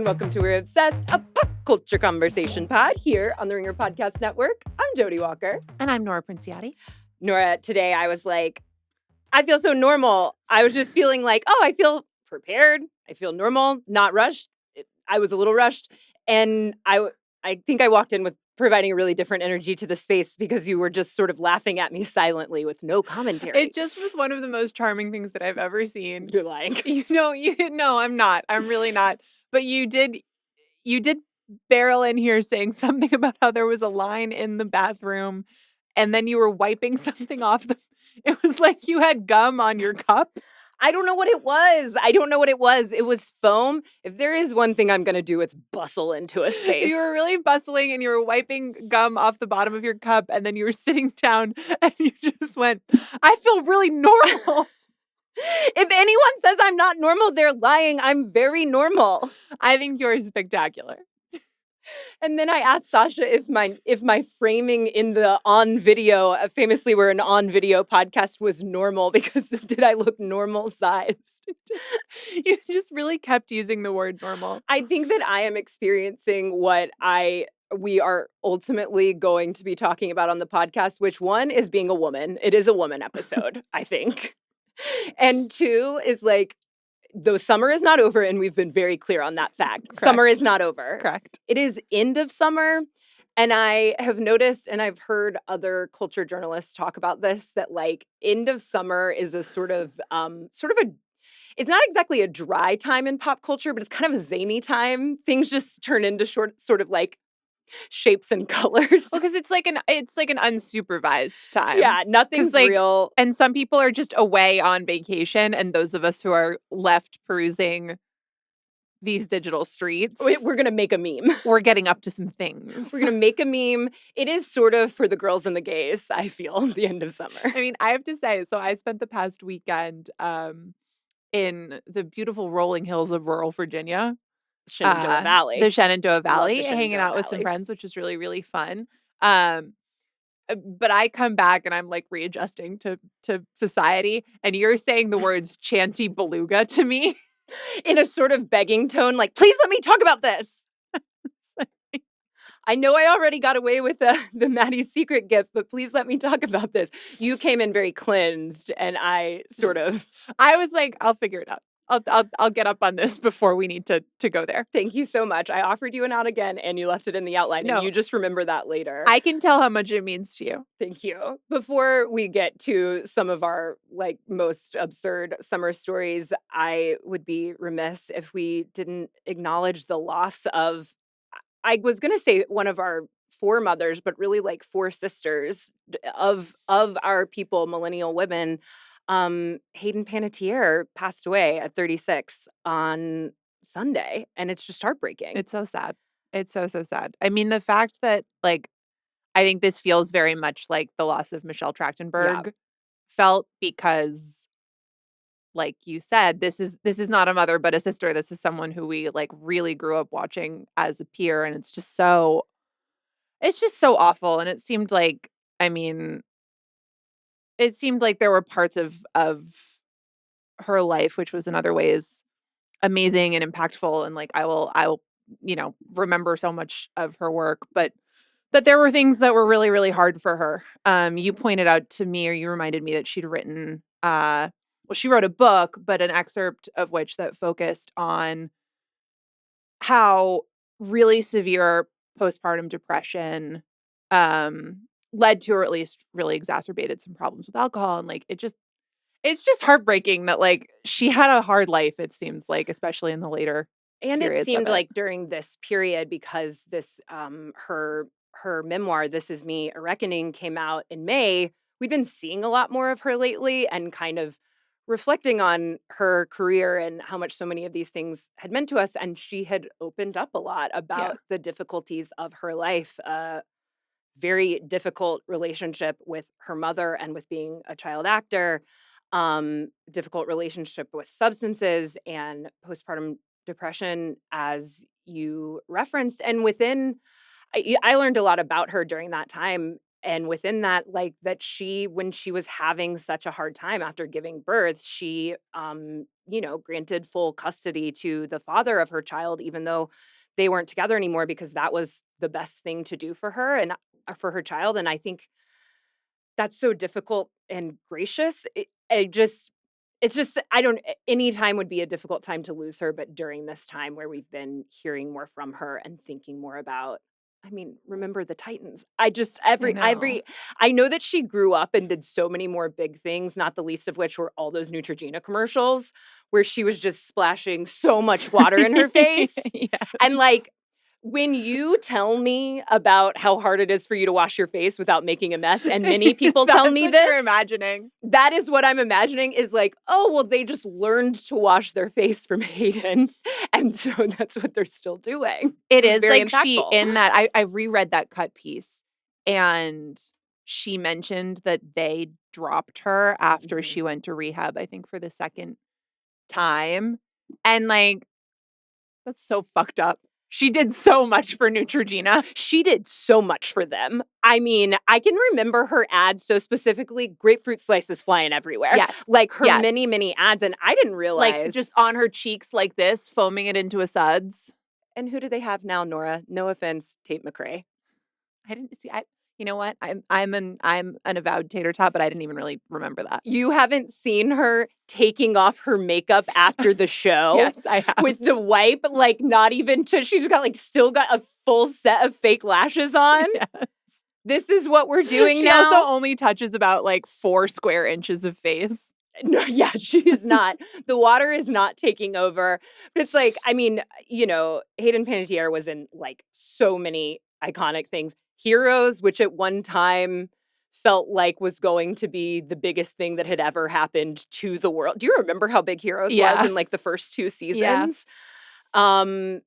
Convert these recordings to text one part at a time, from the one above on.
welcome to We're Obsessed, a pop culture conversation pod here on the Ringer Podcast Network. I'm Jodi Walker. And I'm Nora Princiati. Nora, today I was like, I feel so normal. I was just feeling like, oh, I feel prepared. I feel normal, not rushed. I was a little rushed. And I think I walked in with providing a really different energy to the space because you were just sort of laughing at me silently with no commentary. It just was one of the most charming things that I've ever seen. You're lying. No, I'm not. I'm really not. But you did barrel in here saying something about how there was a line in the bathroom and then you were wiping something off it was like you had gum on your cup. I don't know what it was. It was foam. If there is one thing I'm going to do, it's bustle into a space. You were really bustling and you were wiping gum off the bottom of your cup and then you were sitting down and you just went, I feel really normal. If anyone says I'm not normal, they're lying. I'm very normal. I think you're spectacular. And then I asked Sasha if my framing in the on video, famously we're an on video podcast, was normal because did I look normal sized? You just really kept using the word normal. I think that I am experiencing what we are ultimately going to be talking about on the podcast, which one is being a woman. It is a woman episode, I think. And two is like, though summer is not over, and we've been very clear on that fact. Correct. Summer is not over. Correct. It is end of summer. And I have noticed, and I've heard other culture journalists talk about this, that like end of summer is a sort of it's not exactly a dry time in pop culture, but it's kind of a zany time. Things just turn into sort of like shapes and colors. Well, because it's like an unsupervised time. Yeah, nothing's real. And some people are just away on vacation, and those of us who are left perusing these digital streets, we're gonna make a meme. We're getting up to some things. We're gonna make a meme. It is sort of for the girls and the gays, I feel, the end of summer. I mean, I have to say, so I spent the past weekend in the beautiful rolling hills of rural Virginia. Shenandoah Valley. The Shenandoah Valley, the Shenandoah hanging out with Valley. some friends, which was really, really fun. But I come back and I'm like readjusting to society. And you're saying the words Chanty Beluga to me in a sort of begging tone, like, please let me talk about this. I know I already got away with the Maddie's Secret gift, but please let me talk about this. You came in very cleansed, and I was like, I'll figure it out. I'll get up on this before we need to go there. Thank you so much. I offered you an out again, and you left it in the outline, and you just remember that later. I can tell how much it means to you. Thank you. Before we get to some of our like most absurd summer stories, I would be remiss if we didn't acknowledge the loss of, I was going to say one of our foremothers, but really like four sisters of our people, millennial women. Hayden Panettiere passed away at 36 on Sunday, and it's just heartbreaking. It's so sad. It's so sad. I mean, the fact that like, I think this feels very much like the loss of Michelle Trachtenberg felt, because like you said, this is not a mother, but a sister. This is someone who we like really grew up watching as a peer. And it's just so awful. And it seemed like, it seemed like there were parts of her life, which was in other ways amazing and impactful. And like, I will, remember so much of her work, but that there were things that were really, really hard for her. You pointed out to me, or you reminded me that she'd written, she wrote a book, but an excerpt of which that focused on how really severe postpartum depression, led to, or at least really exacerbated some problems with alcohol. And like, it's just heartbreaking that like she had a hard life, it seems like, especially in the later and periods. It seemed like during this period, because this, her memoir, This Is Me, A Reckoning, came out in May, we'd been seeing a lot more of her lately and kind of reflecting on her career and how much so many of these things had meant to us. And she had opened up a lot about the difficulties of her life, very difficult relationship with her mother and with being a child actor, difficult relationship with substances and postpartum depression, as you referenced. And I learned a lot about her during that time. And within that, like that when she was having such a hard time after giving birth, she granted full custody to the father of her child, even though they weren't together anymore, because that was the best thing to do for her and for her child. And I think that's so difficult and gracious. It's just, any time would be a difficult time to lose her. But during this time where we've been hearing more from her and thinking more about, remember the Titans. I know that she grew up and did so many more big things, not the least of which were all those Neutrogena commercials where she was just splashing so much water in her face. Yes. And like, when you tell me about how hard it is for you to wash your face without making a mess, and many people tell me this, you're imagining. That is what I'm imagining, is like, oh, well, they just learned to wash their face from Hayden, and so that's what they're still doing. It is very like impactful. in that, I reread that cut piece, and she mentioned that they dropped her after she went to rehab, I think for the second time, and like, that's so fucked up. She did so much for Neutrogena. She did so much for them. I can remember her ads so specifically, grapefruit slices flying everywhere. Yes. Like her many, many ads. And I didn't realize. Like just on her cheeks like this, foaming it into a suds. And who do they have now, Nora? No offense, Tate McRae. I didn't see. You know what? I'm an avowed tater tot, but I didn't even really remember that. You haven't seen her taking off her makeup after the show? Yes, I have. With the wipe, like not even she's got still got a full set of fake lashes on. Yes. This is what we're doing now. She also only touches about 4 square inches of face. No, yeah, she is not. The water is not taking over. But it's like, Hayden Panettiere was in so many iconic things. Heroes, which at one time felt like was going to be the biggest thing that had ever happened to the world. Do you remember how big Heroes was in the first 2 seasons? Yeah.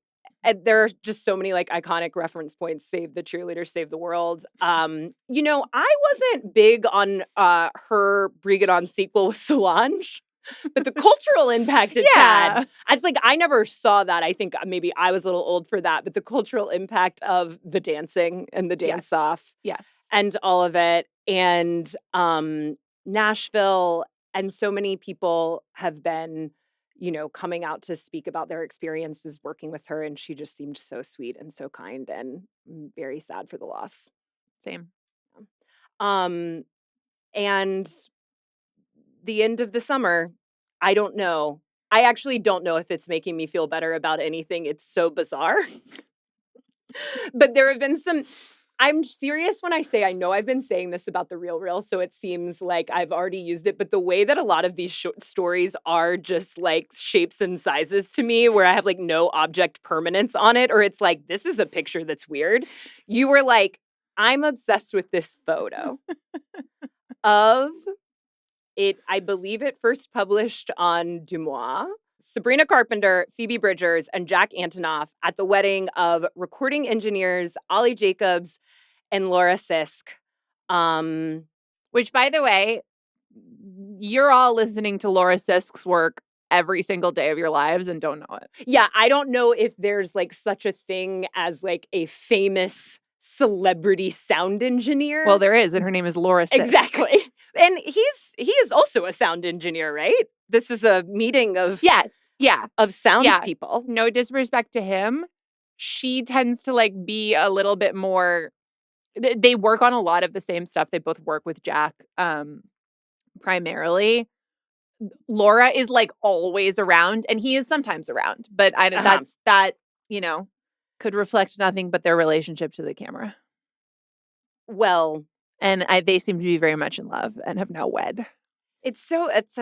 And there are just so many iconic reference points. Save the cheerleader, save the world. I wasn't big on her Bring It On sequel with Solange. But the cultural impact it's had, it's I never saw that. I think maybe I was a little old for that, but the cultural impact of the dancing and the dance off, and all of it, and Nashville, and so many people have been, coming out to speak about their experiences working with her, and she just seemed so sweet and so kind, and very sad for the loss. Same. And the end of the summer, I don't know. I actually don't know if it's making me feel better about anything. It's so bizarre. But there have been I'm serious when I say I know I've been saying this about the Real, so it seems like I've already used it. But the way that a lot of these short stories are just shapes and sizes to me, where I have no object permanence on it, or it's this is a picture that's weird. You were I'm obsessed with this photo of it. I believe it first published on Dumois. Sabrina Carpenter, Phoebe Bridgers, and Jack Antonoff at the wedding of recording engineers Ollie Jacobs and Laura Sisk. Which, by the way, you're all listening to Laura Sisk's work every single day of your lives and don't know it. Yeah, I don't know if there's such a thing as a famous celebrity sound engineer. Well, there is, and her name is Laura Sisk. Exactly. And he is also a sound engineer, right? This is a meeting of of sound people. No disrespect to him. She tends to be a little bit more. They work on a lot of the same stuff. They both work with Jack primarily. Laura is always around, and he is sometimes around. But that could reflect nothing but their relationship to the camera. Well, and they seem to be very much in love and have now wed. It's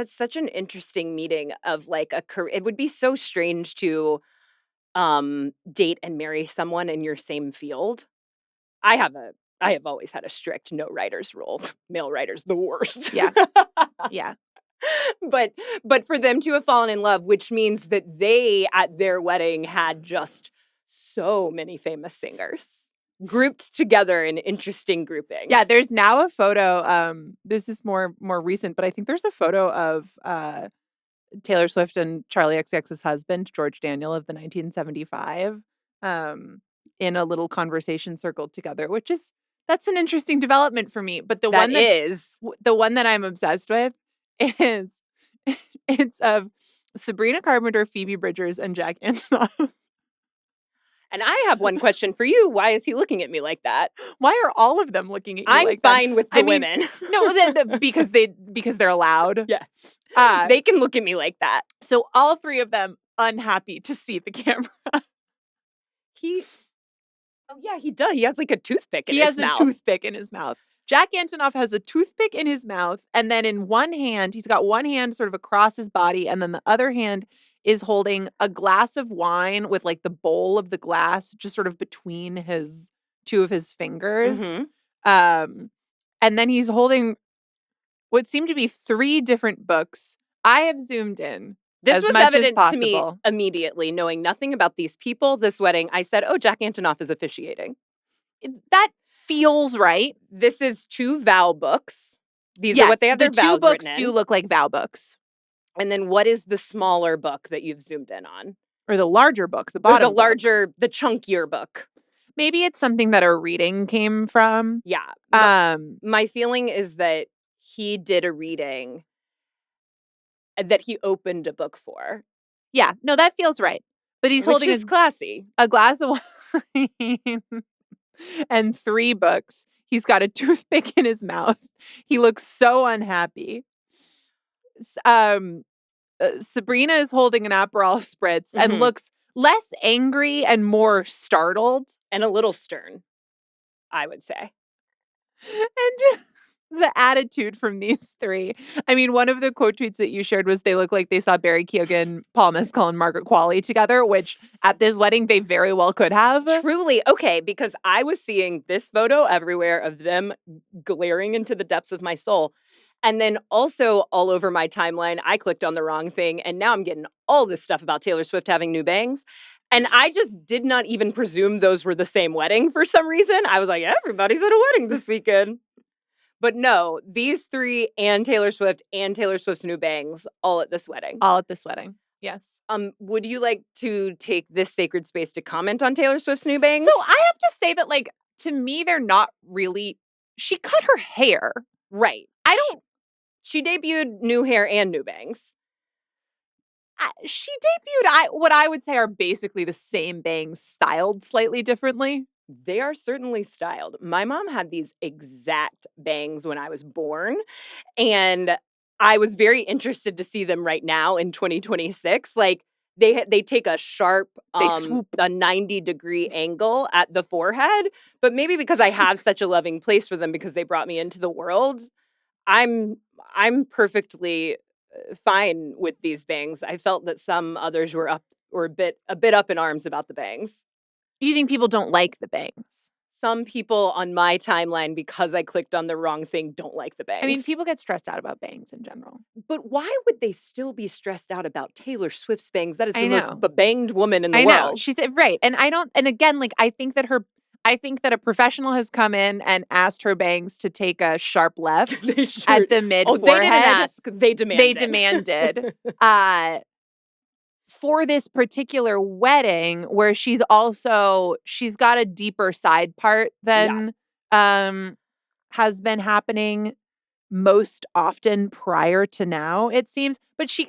such an interesting meeting of a career. It would be so strange to date and marry someone in your same field. I have always had a strict no writers rule. Male writers, the worst. Yeah. Yeah. But for them to have fallen in love, which means that they at their wedding had just so many famous singers grouped together in interesting groupings. Yeah, there's now a photo. This is more recent, but I think there's a photo of Taylor Swift and Charlie XCX's husband, George Daniel, of the 1975, in a little conversation circle together, that's an interesting development for me. But the one that I'm obsessed with is it's of Sabrina Carpenter, Phoebe Bridgers, and Jack Antonoff. And I have one question for you. Why is he looking at me like that? Why are all of them looking at you I'm like that? fine with the women. No, because they're allowed. Yes. Uh, They can look at me like that. So all three of them unhappy to see the camera. Oh yeah, he does. He has like a toothpick in He his has mouth. a toothpick in his mouth. Jack Antonoff has a toothpick in his mouth, and then in one hand, he's got one hand sort of across his body, and then the other hand is holding a glass of wine with like the bowl of the glass just sort of between his two of his fingers. Mhm. And then he's holding what seem to be 3 different books. I have zoomed in. This as was much as evident to me possible. immediately, knowing nothing about these people, this wedding. I said, oh, Jack Antonoff is officiating. That feels right. This is 2 vow books. These are what they have their the 2 vows books written do in. look like vow books. And then what is the smaller book that you've zoomed in on? Or the larger book, the Or bottom the book. larger, the chunkier book. Maybe it's something that a reading came from. Yeah. My feeling is that he did a reading that he opened a book for. Yeah, no, that feels right. But he's holding classy. a glass of wine and 3 books. He's got a toothpick in his mouth. He looks so unhappy. Sabrina is holding an Aperol spritz and looks less angry and more startled. And a little stern, I would say. And just the attitude from these 3. I mean, one of the quote tweets that you shared was they look like they saw Barry Keoghan, Paul Mescal, and Margaret Qualley together, which at this wedding they very well could have. Truly. Okay, because I was seeing this photo everywhere of them glaring into the depths of my soul. And then also all over my timeline, I clicked on the wrong thing. And now I'm getting all this stuff about Taylor Swift having new bangs. And I just did not even presume those were the same wedding for some reason. I was like, everybody's at a wedding this weekend. But no, these 3 and Taylor Swift's new bangs all at this wedding. All at this wedding. Yes. Would you like to take this sacred space to comment on Taylor Swift's new bangs? So I have to say that, like, to me, they're not really. She cut her hair. Right. She debuted new hair and new bangs. She debuted what I would say are basically the same bangs styled slightly differently. They are certainly styled. My mom had these exact bangs when I was born, and I was very interested to see them right now in 2026. Like, they take a sharp, They swoop. a 90-degree angle at the forehead, but maybe because I have such a loving place for them because they brought me into the world, I'm perfectly fine with these bangs. I felt that some others were a bit up in arms about the bangs. You think people don't like the bangs? Some people on my timeline, because I clicked on the wrong thing, don't like the bangs. I mean, people get stressed out about bangs in general. But why would they still be stressed out about Taylor Swift's bangs? That is the I most know. bebanged woman in the I world. know. She said, right. And again, like, I think that a professional has come in and asked her bangs to take a sharp left at the mid forehead. They didn't ask. They demanded. They demanded. For this particular wedding, where she's got a deeper side part than has been happening most often prior to now, it seems. But she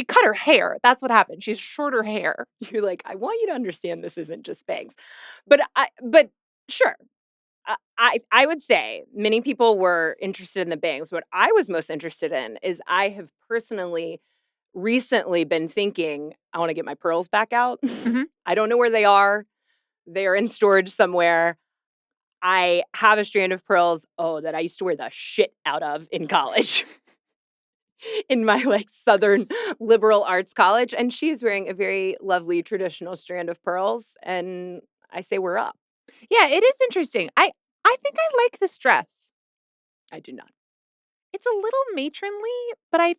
cut her hair. That's what happened. She's shorter hair. You're like, I want you to understand this isn't just bangs. But sure. I would say many people were interested in the bangs. What I was most interested in is I have personally recently been thinking, I want to get my pearls back out. Mm-hmm. I don't know where they are. They are in storage somewhere. I have a strand of pearls, that I used to wear the shit out of in college. In my Southern liberal arts college. And she's wearing a very lovely traditional strand of pearls. And I say we're up. Yeah, it is interesting. I think I like this dress. I do not. It's a little matronly, but I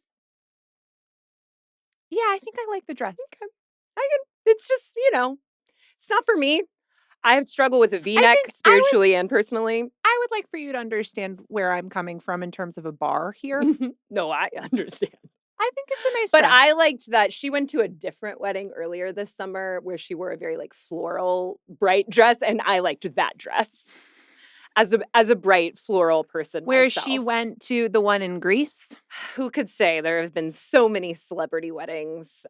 think I like the dress. Okay. It's just, it's not for me. I struggle with a V-neck spiritually and personally. I would like for you to understand where I'm coming from in terms of a bar here. No, I understand. I think it's a nice But dress. I liked that she went to a different wedding earlier this summer where she wore a very floral, bright dress, and I liked that dress. as a bright floral person Where myself. she went to the one in Greece. Who could say? There have been so many celebrity weddings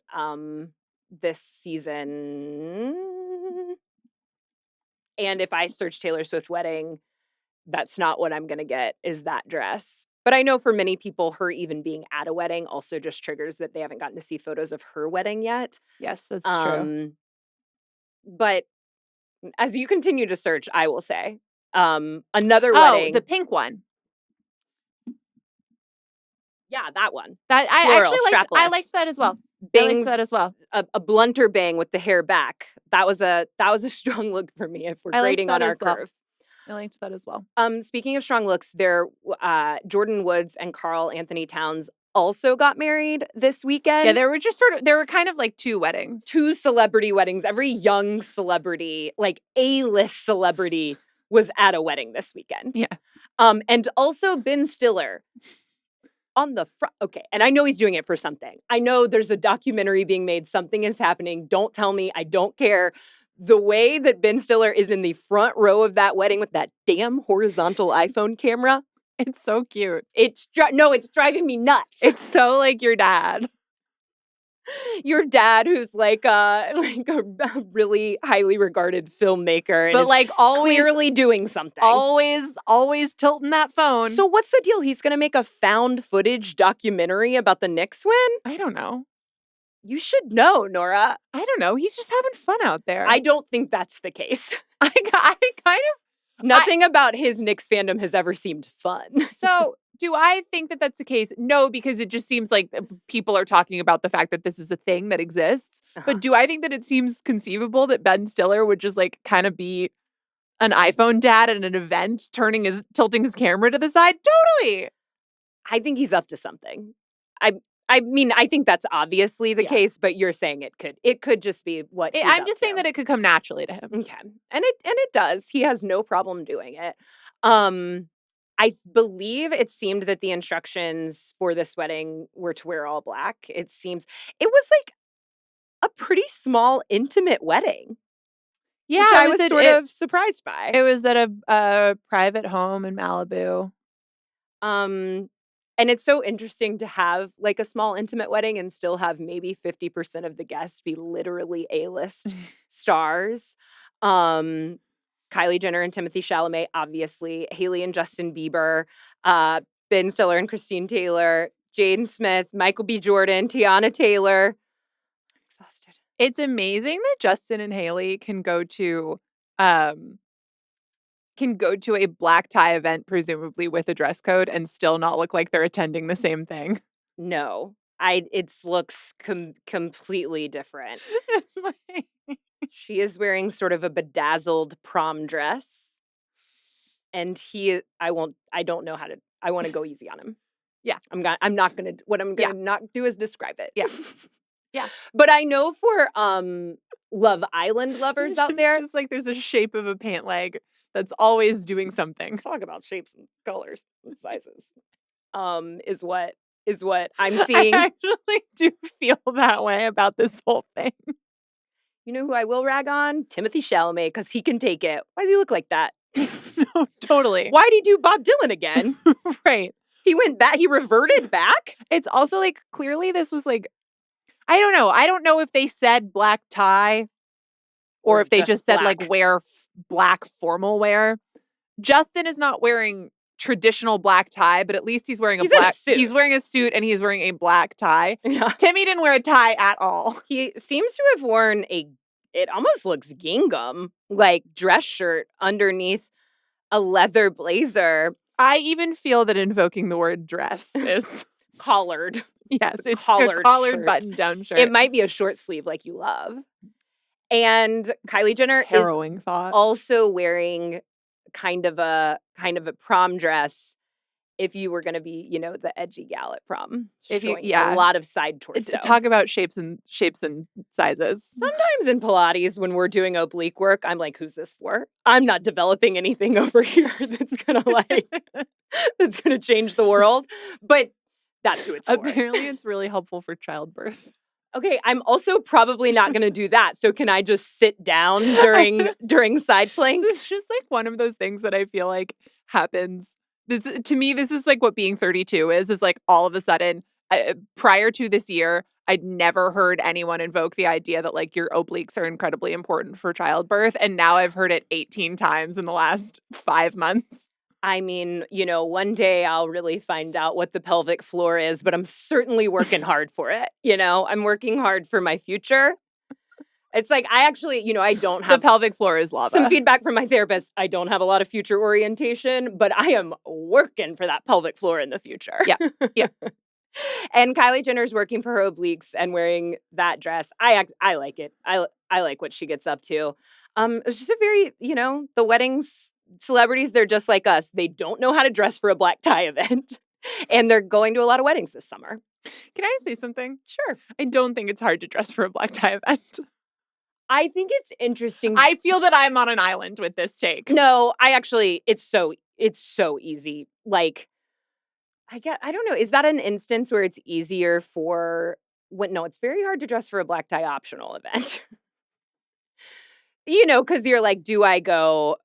this season. And if I search Taylor Swift wedding, that's not what I'm going to get, is that dress. But I know for many people, her even being at a wedding also just triggers that they haven't gotten to see photos of her wedding yet. Yes, that's true. But as you continue to search, I will say, another wedding. The pink one. Yeah, that one. That I Floral, actually liked. I strapless. liked that as well. Bangs, I liked that as well. A blunter bang with the hair back. That was a strong look for me if we're grading on our curve. I liked that as well. Speaking of strong looks, Jordyn Woods and Karl-Anthony Towns also got married this weekend. Yeah, there were kind of like two weddings. Two celebrity weddings. Every young celebrity, like A-list celebrity, was at a wedding this weekend. Yeah. And also Ben Stiller. On the front. Okay. And I know he's doing it for something. I know there's a documentary being made. Something is happening. Don't tell me. I don't care. The way that Ben Stiller is in the front row of that wedding with that damn horizontal iPhone camera. It's so cute. It's driving me nuts. It's so like your dad. Your dad, who's like a really highly regarded filmmaker, and but like always clearly doing something. Always tilting that phone. So what's the deal? He's going to make a found footage documentary about the Knicks win? I don't know. You should know, Nora. I don't know. He's just having fun out there. I don't think that's the case. I kind of nothing about his Knicks fandom has ever seemed fun. So. Do I think that that's the case? No, because it just seems like people are talking about the fact that this is a thing that exists. Uh-huh. But do I think that it seems conceivable that Ben Stiller would just like kind of be an iPhone dad at an event, tilting his camera to the side? Totally. I think he's up to something. I mean, I think that's obviously the case, but you're saying it could just be what I'm just saying that it could come naturally to him. Okay. And it does. He has no problem doing it. I believe it seemed that the instructions for this wedding were to wear all black. It was like a pretty small, intimate wedding. Yeah, which I was sort of surprised by. It was at a private home in Malibu. And it's so interesting to have like a small, intimate wedding and still have maybe 50% of the guests be literally A-list stars. Kylie Jenner and Timothée Chalamet, obviously. Hailey and Justin Bieber. Ben Stiller and Christine Taylor. Jaden Smith. Michael B. Jordan. Tiana Taylor. I'm exhausted. It's amazing that Justin and Hailey can go to a black tie event, presumably with a dress code, and still not look like they're attending the same thing. No. It looks completely different. It's like... She is wearing sort of a bedazzled prom dress. And I don't know how to, I want to go easy on him. Yeah. I'm not going to, what I'm going to not do is describe it. Yeah. Yeah. But I know for Love Island lovers out there. It's just like there's a shape of a pant leg that's always doing something. Talk about shapes and colors and sizes. Is what I'm seeing. I actually do feel that way about this whole thing. You know who I will rag on? Timothée Chalamet, because he can take it. Why does he look like that? No, totally. Why'd he do Bob Dylan again? Right. He went back. He reverted back? It's also like, clearly this was like, I don't know. I don't know if they said black tie or if they just said like wear black formal wear. Justin is not wearing traditional black tie, but at least he's wearing he's wearing a suit and he's wearing a black tie. Yeah. Timmy didn't wear a tie at all. He seems to have worn it almost looks gingham, like dress shirt underneath a leather blazer. I even feel that invoking the word dress is collared. Yes, it's a collared button-down shirt. It might be a short sleeve like you love. And Kylie Jenner harrowing thought. Also wearing kind of a prom dress if you were going to be, the edgy gal at prom. A lot of side torso. Talk about shapes and sizes. Sometimes in Pilates, when we're doing oblique work, I'm like, who's this for? I'm not developing anything over here that's going to change the world. But that's who it's for. Apparently it's really helpful for childbirth. Okay, I'm also probably not going to do that. So can I just sit down during side plank? This is just like one of those things that I feel like happens. To me, this is like what being 32 is like all of a sudden, prior to this year, I'd never heard anyone invoke the idea that like your obliques are incredibly important for childbirth. And now I've heard it 18 times in the last 5 months. I mean, one day I'll really find out what the pelvic floor is, but I'm certainly working hard for it. I'm working hard for my future. It's like, I actually, I don't have the pelvic floor is lava. Some feedback from my therapist. I don't have a lot of future orientation, but I am working for that pelvic floor in the future. Yeah. Yeah. And Kylie Jenner's working for her obliques and wearing that dress. I like it. I like what she gets up to. It was just a very, the weddings, celebrities, they're just like us. They don't know how to dress for a black tie event. And they're going to a lot of weddings this summer. Can I say something? Sure. I don't think it's hard to dress for a black tie event. I think it's interesting. I feel that I'm on an island with this take. No, it's so easy. Like, I don't know. Is that an instance where it's easier no, it's very hard to dress for a black tie optional event. Because you're like, do I go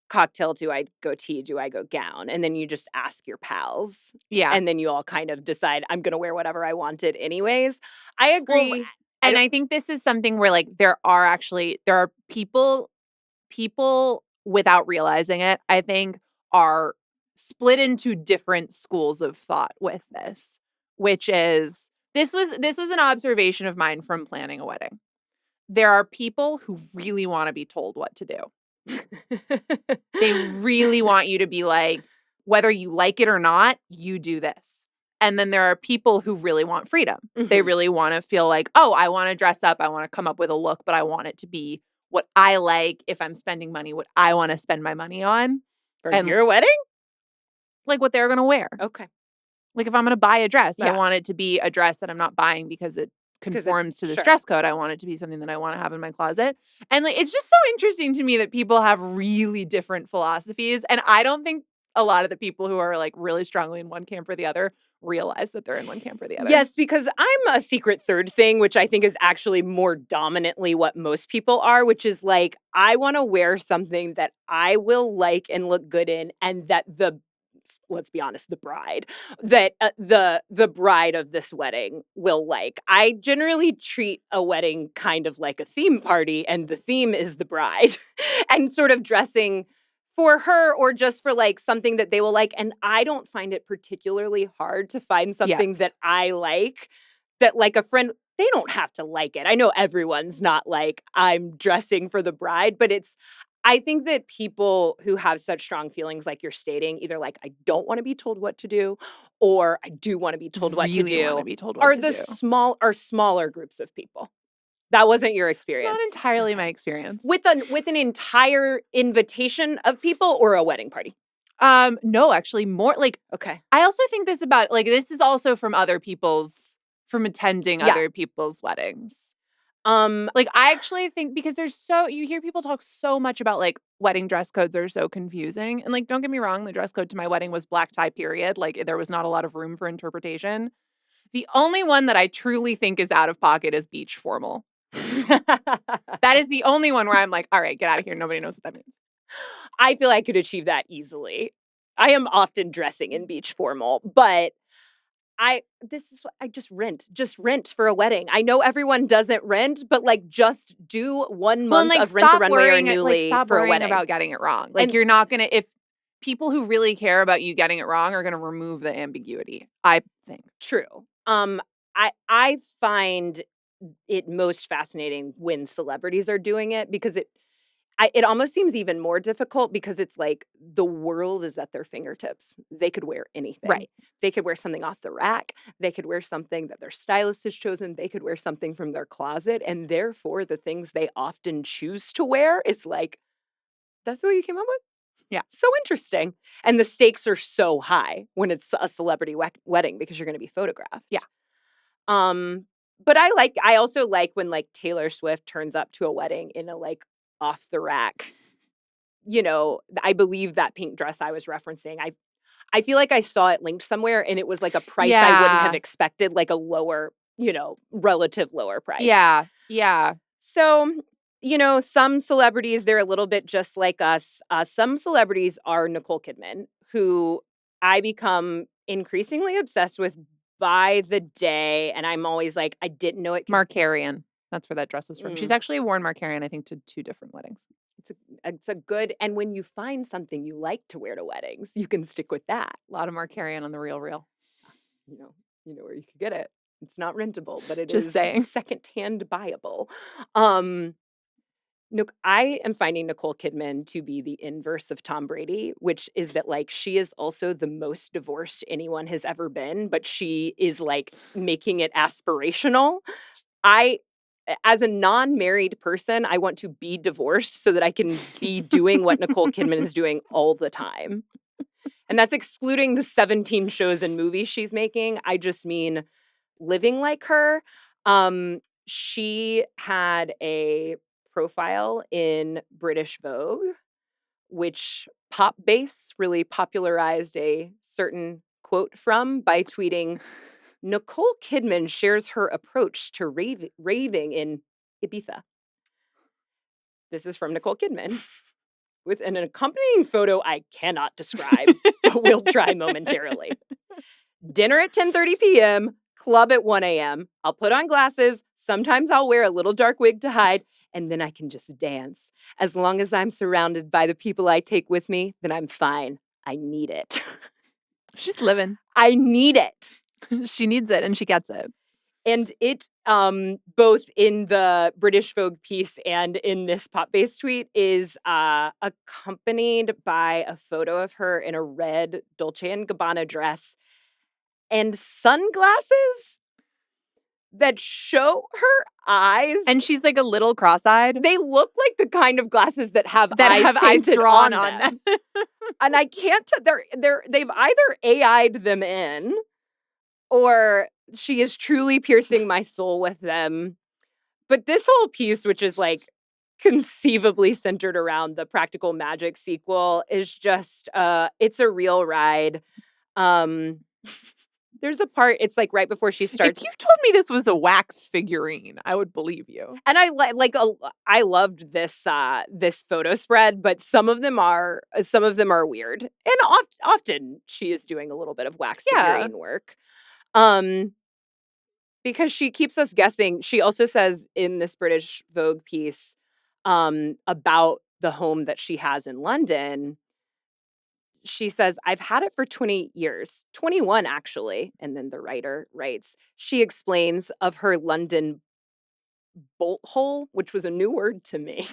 cocktail? Do I go tea? Do I go gown? And then you just ask your pals. Yeah. And then you all kind of decide, I'm going to wear whatever I wanted anyways. I agree. Well, and I think this is something where like there are people without realizing it, I think are split into different schools of thought with this, which is this was an observation of mine from planning a wedding. There are people who really want to be told what to do. They really want you to be like, whether you like it or not, you do this. And then there are people who really want freedom. Mm-hmm. They really want to feel like, oh, I want to dress up. I want to come up with a look, but I want it to be what I like. If I'm spending money, what I want to spend my money on. For your wedding? Like what they're going to wear. Okay. Like if I'm going to buy a dress, I want it to be a dress that I'm not buying because it conforms to this dress code. I want it to be something that I want to have in my closet. And like it's just so interesting to me that people have really different philosophies. And I don't think a lot of the people who are like really strongly in one camp or the other realize that they're in one camp or the other. Yes, because I'm a secret third thing, which I think is actually more dominantly what most people are, which is like, I want to wear something that I will like and look good in, and that let's be honest, the bride, that the bride of this wedding will like. I generally treat a wedding kind of like a theme party, and the theme is the bride, and sort of dressing for her or just for like something that they will like. And I don't find it particularly hard to find something that I like, that like a friend, they don't have to like it. I know everyone's not like, I'm dressing for the bride, but I think that people who have such strong feelings like you're stating, either like, I don't want to be told what to do, or I do want to be told what to do, are smaller groups of people. That wasn't your experience. It's not entirely my experience. With an entire invitation of people or a wedding party? No, actually more like, okay. I also think this is also from from attending other people's weddings. Like I actually think because you hear people talk so much about like wedding dress codes are so confusing. And like, don't get me wrong, the dress code to my wedding was black tie, period. Like there was not a lot of room for interpretation. The only one that I truly think is out of pocket is beach formal. That is the only one where I'm like, all right, get out of here. Nobody knows what that means. I feel I could achieve that easily. I am often dressing in beach formal, but this is what I just rent for a wedding. I know everyone doesn't rent, but like just do 1 month of Rent the Runway or Newly stop for a worrying wedding. About getting it wrong. Like you're not going to, if people who really care about you getting it wrong are going to remove the ambiguity, I think. True. I find it most fascinating when celebrities are doing it because it almost seems even more difficult because it's like the world is at their fingertips. They could wear anything. Right. They could wear something off the rack. They could wear something that their stylist has chosen. They could wear something from their closet. And therefore, the things they often choose to wear is like, that's what you came up with? Yeah. So interesting. And the stakes are so high when it's a celebrity wedding because you're going to be photographed. Yeah. But I also like when like Taylor Swift turns up to a wedding in a like off the rack, I believe that pink dress I was referencing. I feel like I saw it linked somewhere and it was like a price I wouldn't have expected, like a lower relative lower price. Yeah. Yeah. So, some celebrities, they're a little bit just like us. Some celebrities are Nicole Kidman, who I become increasingly obsessed with by the day. And I'm always like, I didn't know it could. Markarian. That's where that dress is from. She's actually worn Markarian, I think, to 2 different weddings. It's a good, and when you find something you like to wear to weddings, you can stick with that. A lot of Markarian on the Real. You know where you could get it. It's not rentable, but it Just is saying. secondhand buyable. I am finding Nicole Kidman to be the inverse of Tom Brady, which is that like she is also the most divorced anyone has ever been, but she is like making it aspirational. As a non-married person, I want to be divorced so that I can be doing what Nicole Kidman is doing all the time. And that's excluding the 17 shows and movies she's making. I just mean living like her. She had a profile in British Vogue, which Pop Base really popularized a certain quote from by tweeting, Nicole Kidman shares her approach to raving in Ibiza. This is from Nicole Kidman with an accompanying photo I cannot describe, but we'll try momentarily. Dinner at 10:30 p.m., club at 1 a.m. I'll put on glasses. Sometimes I'll wear a little dark wig to hide, and then I can just dance. As long as I'm surrounded by the people I take with me, then I'm fine. I need it. She's living. I need it. She needs it, and she gets it. And it, both in the British Vogue piece and in this Pop-based tweet, is accompanied by a photo of her in a red Dolce & Gabbana dress and sunglasses that show her eyes. And she's like a little cross-eyed. They look like the kind of glasses that have eyes drawn on them. And I can't, they've either AI'd them in, or she is truly piercing my soul with them. But this whole piece, which is like conceivably centered around the Practical Magic sequel, is just, it's a real ride. There's a part, it's like right before she starts. If you told me this was a wax figurine, I would believe you. And I loved this this photo spread, but some of them are weird. And often she is doing a little bit of wax figurine work. Because she keeps us guessing. She also says in this British Vogue piece about the home that she has in London, she says, I've had it for 20 years, 21 actually. And then the writer writes, she explains of her London bolt hole, which was a new word to me.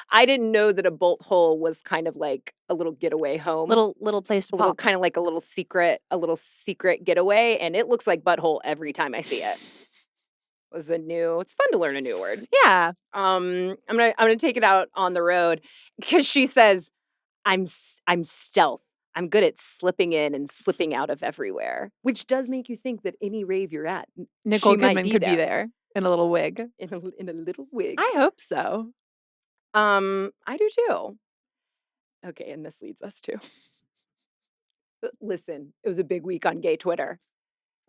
I didn't know that a bolt hole was kind of like a little getaway home. Little place to pop. Kind of like a little secret getaway. And it looks like butthole every time I see it. It's fun to learn a new word. Yeah. I'm gonna take it out on the road because she says, I'm stealth. I'm good at slipping in and slipping out of everywhere, which does make you think that any rave you're at, Nicole Kidman could be there in a little wig. In a little wig. I hope so. I do too. Okay, and this leads us to. Listen, it was a big week on gay Twitter.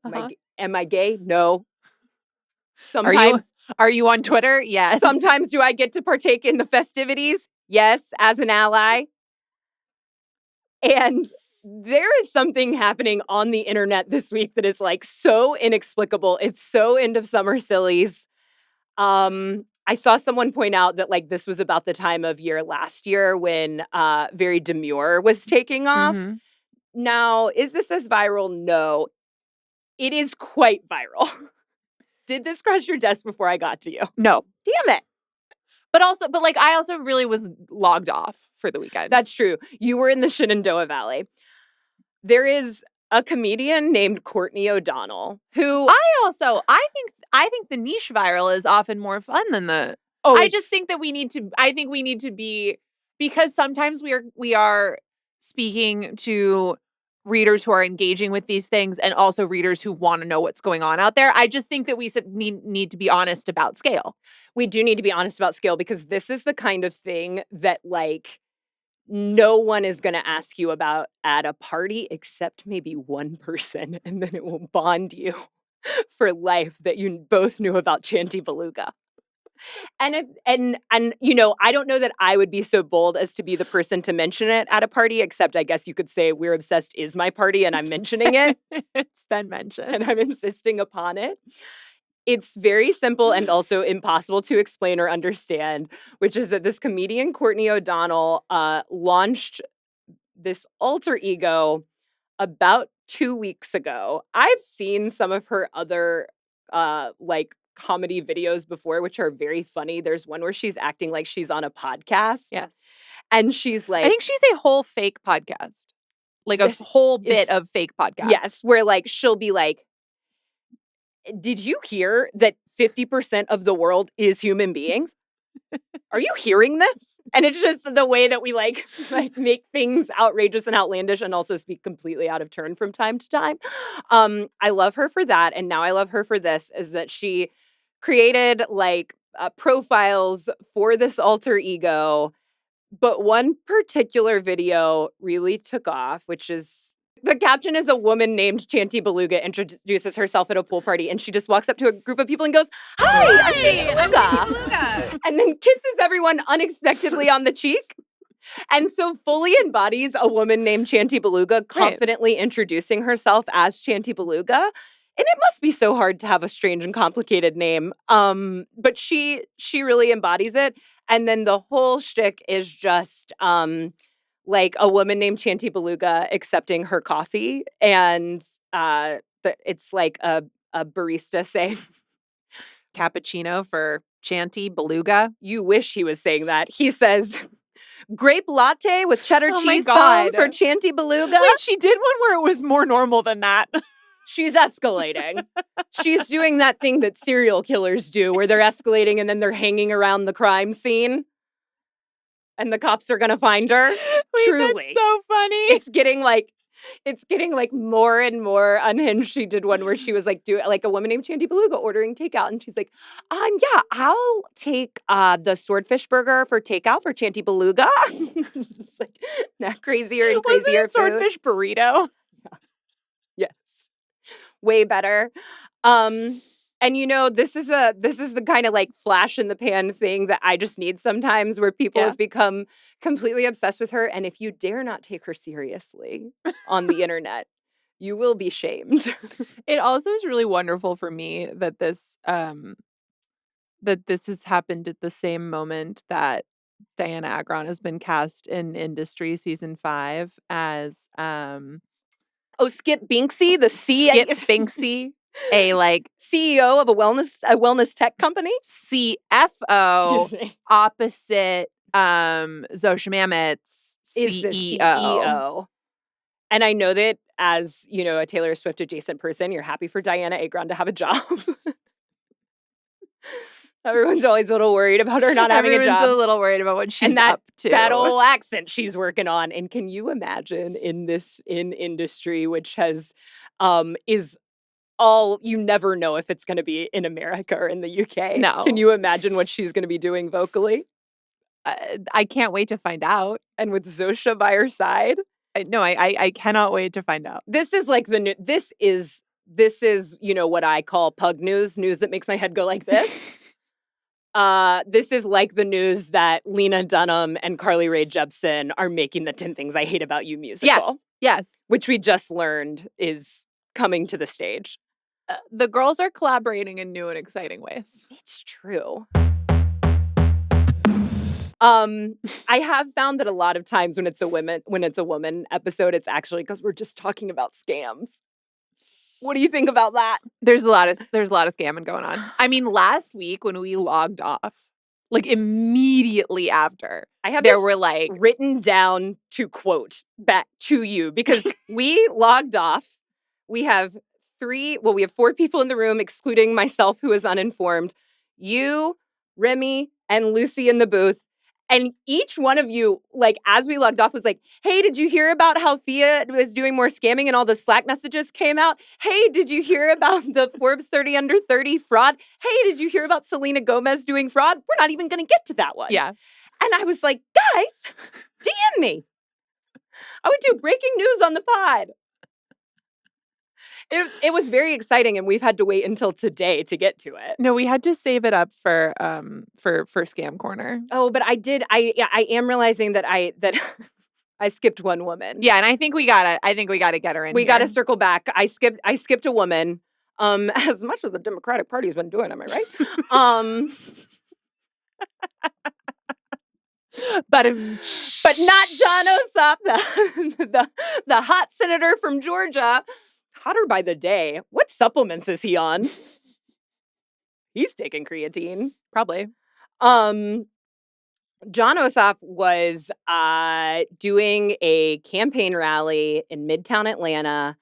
Am I gay? No. Sometimes. Are you on Twitter? Yes. Sometimes do I get to partake in the festivities? Yes, as an ally. And there is something happening on the internet this week that is like so inexplicable. It's so end of summer sillies. I saw someone point out that like this was about the time of year last year when Very Demure was taking off. Mm-hmm. Now, is this as viral? No. It is quite viral. Did this cross your desk before I got to you? No. Damn it. But I also really was logged off for the weekend. That's true. You were in the Shenandoah Valley. There is a comedian named Courtney O'Donnell who I think the niche viral is often more fun than the. Oh, I just think that we need to be, because sometimes we are speaking to readers who are engaging with these things and also readers who want to know what's going on out there. I just think that we need to be honest about scale. We do need to be honest about scale because this is the kind of thing that like no one is going to ask you about at a party except maybe one person, and then it will bond you for life that you both knew about Chanty Beluga. And you know, I don't know that I would be so bold as to be the person to mention it at a party, except I guess you could say We're Obsessed is my party and I'm mentioning it. It's been mentioned. And I'm insisting upon it. It's very simple and also impossible to explain or understand, which is that this comedian, Courtney O'Donnell, launched this alter ego about 2 weeks ago. I've seen some of her other, like, comedy videos before, which are very funny. There's one where she's acting like she's on a podcast. Yes. And she's like... I think she's a whole fake podcast. Like a whole bit of fake podcast. Yes, where like she'll be like, did you hear that 50% of the world is human beings? Are you hearing this? And it's just the way that we like make things outrageous and outlandish and also speak completely out of turn from time to time. I love her for that. And now I love her for this, is that she created like profiles for this alter ego. But one particular video really took off, which is... The caption is a woman named Chanty Beluga introduces herself at a pool party, and she just walks up to a group of people and goes, "Hi, I'm Chanty Beluga," and then kisses everyone unexpectedly on the cheek. And so fully embodies a woman named Chanty Beluga confidently introducing herself as Chanty Beluga. And it must be so hard to have a strange and complicated name. But she really embodies it. And then the whole shtick is just... like a woman named Chanty Beluga accepting her coffee. And it's like a barista saying... Cappuccino for Chanty Beluga. You wish he was saying that. He says, grape latte with cheddar cheese foam for Chanty Beluga. Wait, she did one where it was more normal than that. She's escalating. She's doing that thing that serial killers do, where they're escalating and then they're hanging around the crime scene. And the cops are gonna find her. Wait, Truly, that's so funny. It's getting like more and more unhinged. She did one where she was like like a woman named Chanty Beluga ordering takeout, and she's like, yeah, I'll take the swordfish burger for takeout for Chanty Beluga. Just like not crazier and crazier. Wasn't it swordfish burrito? Yeah. Yes, way better. And you know, this is the kind of like flash in the pan thing that I just need sometimes, where people have become completely obsessed with her. And if you dare not take her seriously on the internet, you will be shamed. It also is really wonderful for me that this has happened at the same moment that Diana Agron has been cast in Industry season 5 as Skip Binksy, the Skip Binksy. A like CEO of a wellness tech company, CFO, opposite Zosha Mamet's CEO. Is the CEO. And I know that as, you know, a Taylor Swift adjacent person, you're happy for Diana Agron to have a job. Everyone's always a little worried about her not having a job. Everyone's a little worried about what she's up to. That old accent she's working on. And can you imagine in Industry, which has is all, you never know if it's going to be in America or in the UK. No. Can you imagine what she's going to be doing vocally? I can't wait to find out. And with Zosha by her side. I cannot wait to find out. This is like this is, you know, what I call pug news that makes my head go like this. This is like the news that Lena Dunham and Carly Rae Jepsen are making the 10 Things I Hate About You musical. Yes. Which we just learned is coming to the stage. The girls are collaborating in new and exciting ways. It's true. I have found that a lot of times when it's a woman episode, it's actually because we're just talking about scams. What do you think about that? There's a lot of scamming going on. I mean, last week when we logged off, like immediately after, were like written down to quote back to you, because we logged off. We have 4 people in the room, excluding myself, who is uninformed. You, Remy, and Lucy in the booth. And each one of you, like, as we logged off, was like, hey, did you hear about how Phia was doing more scamming and all the Slack messages came out? Hey, did you hear about the Forbes 30 under 30 fraud? Hey, did you hear about Selena Gomez doing fraud? We're not even going to get to that one. Yeah. And I was like, guys, DM me. I would do breaking news on the pod. It was very exciting, and we've had to wait until today to get to it. No, we had to save it up for Scam Corner. Oh, but I am realizing that I skipped one woman. Yeah, and I think we gotta get her in. We gotta circle back. I skipped a woman. As much as the Democratic Party has been doing, am I right? But not Jon Ossoff, the hot senator from Georgia. Hotter by the day. What supplements is he on? He's taking creatine. Probably. Jon Ossoff was doing a campaign rally in Midtown Atlanta,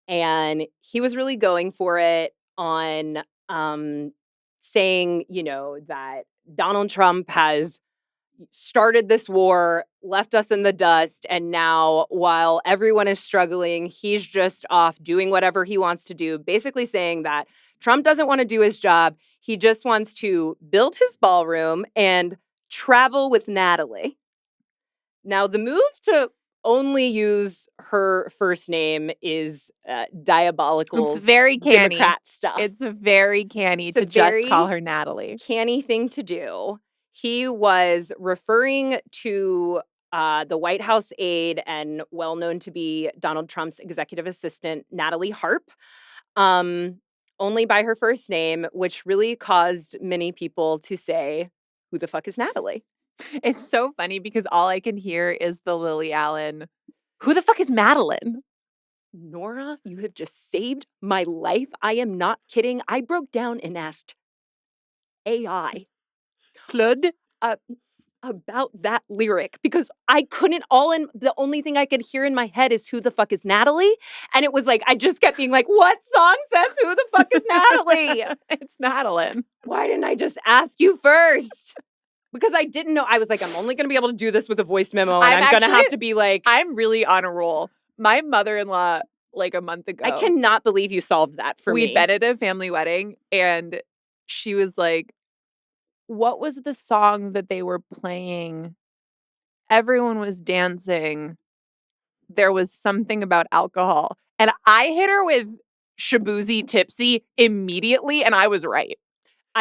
and he was really going for it on saying, that Donald Trump has started this war, left us in the dust, and now while everyone is struggling, he's just off doing whatever he wants to do, basically saying that Trump doesn't want to do his job. He just wants to build his ballroom and travel with Natalie. Now, the move to only use her first name is diabolical. It's very canny. Democrat stuff. It's very canny to just call her Natalie. Canny thing to do. He was referring to the White House aide and well known to be Donald Trump's executive assistant, Natalie Harp, only by her first name, which really caused many people to say, who the fuck is Natalie? It's so funny because all I can hear is the Lily Allen, who the fuck is Madeline? Nora, you have just saved my life. I am not kidding. I broke down and asked AI. Claude? About that lyric because I couldn't the only thing I could hear in my head is who the fuck is Natalie? And it was like, I just kept being like, what song says who the fuck is Natalie? It's Madeline. Why didn't I just ask you first? Because I didn't know. I was like, I'm only going to be able to do this with a voice memo. And I'm going to have to be like. I'm really on a roll. My mother-in-law, like a month ago. I cannot believe you solved that for me. We'd been at a family wedding and she was like, what was the song that they were playing? Everyone was dancing. There was something about alcohol. And I hit her with Shabuzi Tipsy immediately, and I was right.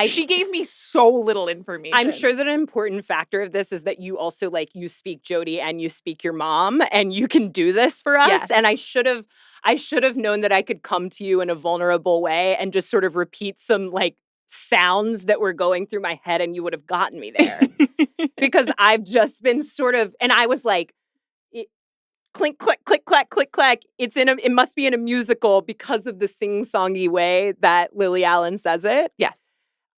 She gave me so little information. I'm sure that an important factor of this is that you also, you speak Jodi and you speak your mom, and you can do this for us. Yes. And I should have known that I could come to you in a vulnerable way and just sort of repeat some, sounds that were going through my head and you would have gotten me there. Because I've just been sort of, and I was like, clink, click, click, clack, click, clack. It must be in a musical because of the sing-songy way that Lily Allen says it. Yes.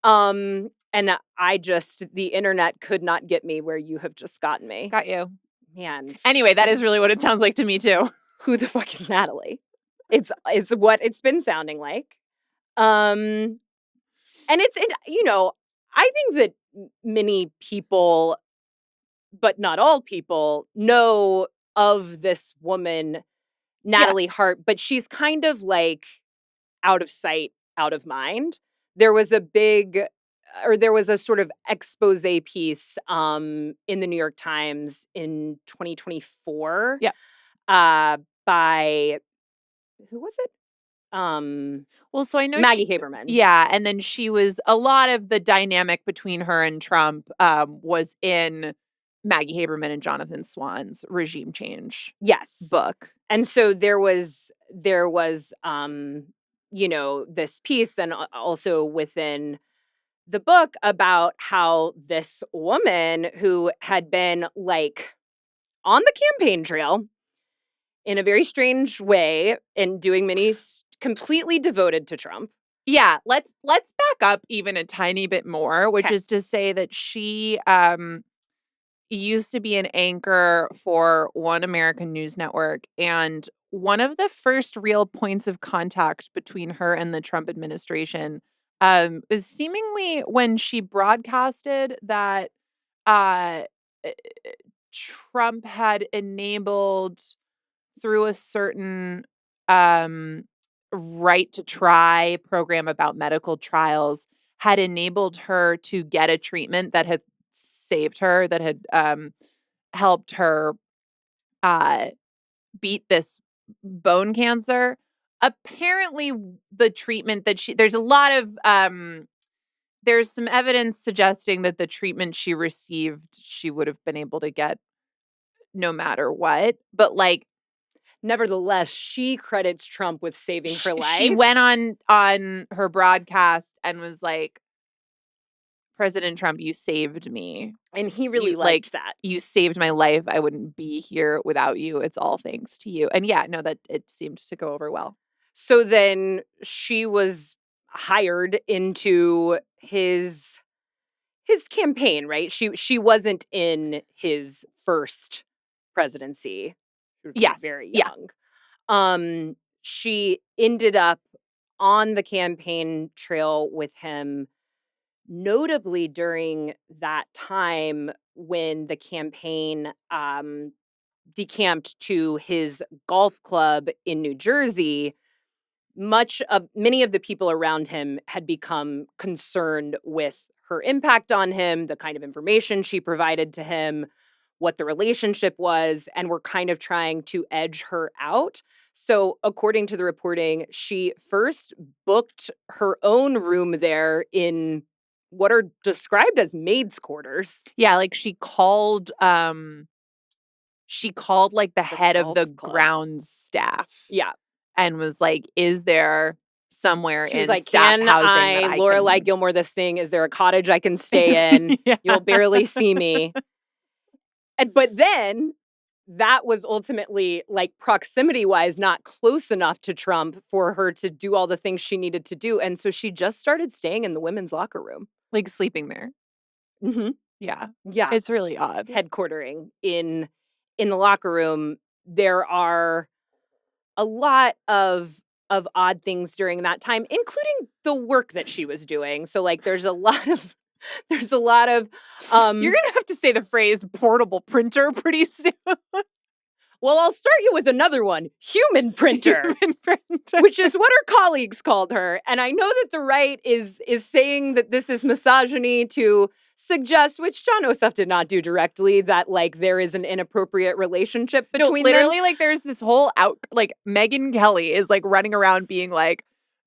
And the internet could not get me where you have just gotten me. Got you. Man. Anyway, that is really what it sounds like to me too. Who the fuck is Natalie? It's what it's been sounding like. And I think that many people, but not all people, know of this woman, Natalie Harp, but she's kind of out of sight, out of mind. There was a sort of expose piece in the New York Times in 2024. Yeah. By, who was it? Well, so I know Maggie Haberman. Yeah, and then a lot of the dynamic between her and Trump was in Maggie Haberman and Jonathan Swann's regime change book. And so there was this piece and also within the book about how this woman who had been on the campaign trail in a very strange way and doing many completely devoted to Trump. Yeah, let's back up even a tiny bit more, which is to say that she used to be an anchor for One American News Network, and one of the first real points of contact between her and the Trump administration is seemingly when she broadcasted that Trump had enabled through a certain right to try program about medical trials, had enabled her to get a treatment that had saved her, that had helped her beat this bone cancer. apparently the treatment that there's a lot of there's some evidence suggesting that the treatment she received she would have been able to get no matter what, but like nevertheless, she credits Trump with saving her life. She went on her broadcast and was like, President Trump, you saved me. And he really liked that. You saved my life. I wouldn't be here without you. It's all thanks to you. And yeah, no, that it seemed to go over well. So then she was hired into his campaign, right? She wasn't in his first presidency. Yes. Very young. Yeah. She ended up on the campaign trail with him, notably during that time when the campaign decamped to his golf club in New Jersey. Many of the people around him had become concerned with her impact on him, the kind of information she provided to him, what the relationship was, and were kind of trying to edge her out. So according to the reporting, she first booked her own room there in what are described as maids' quarters. Yeah, like she called like the head of the grounds staff. Yeah. And was like, is there somewhere she was in like, staff can housing I, that I Lorelai can... Gilmore this thing? Is there a cottage I can stay in? Yeah. You'll barely see me. But then that was ultimately, like, proximity-wise, not close enough to Trump for her to do all the things she needed to do. And so she just started staying in the women's locker room. Like sleeping there. Mm-hmm. Yeah. Yeah. It's really odd. Headquartering in the locker room. There are a lot of odd things during that time, including the work that she was doing. So like there's a lot of you're gonna have to say the phrase portable printer pretty soon. Well, I'll start you with another one, human printer. Human printer. Which is what her colleagues called her. And I know that the right is saying that this is misogyny to suggest, which John Ossoff did not do directly, that like there is an inappropriate relationship between literally, them. like there's this whole like Megyn Kelly is like running around being like,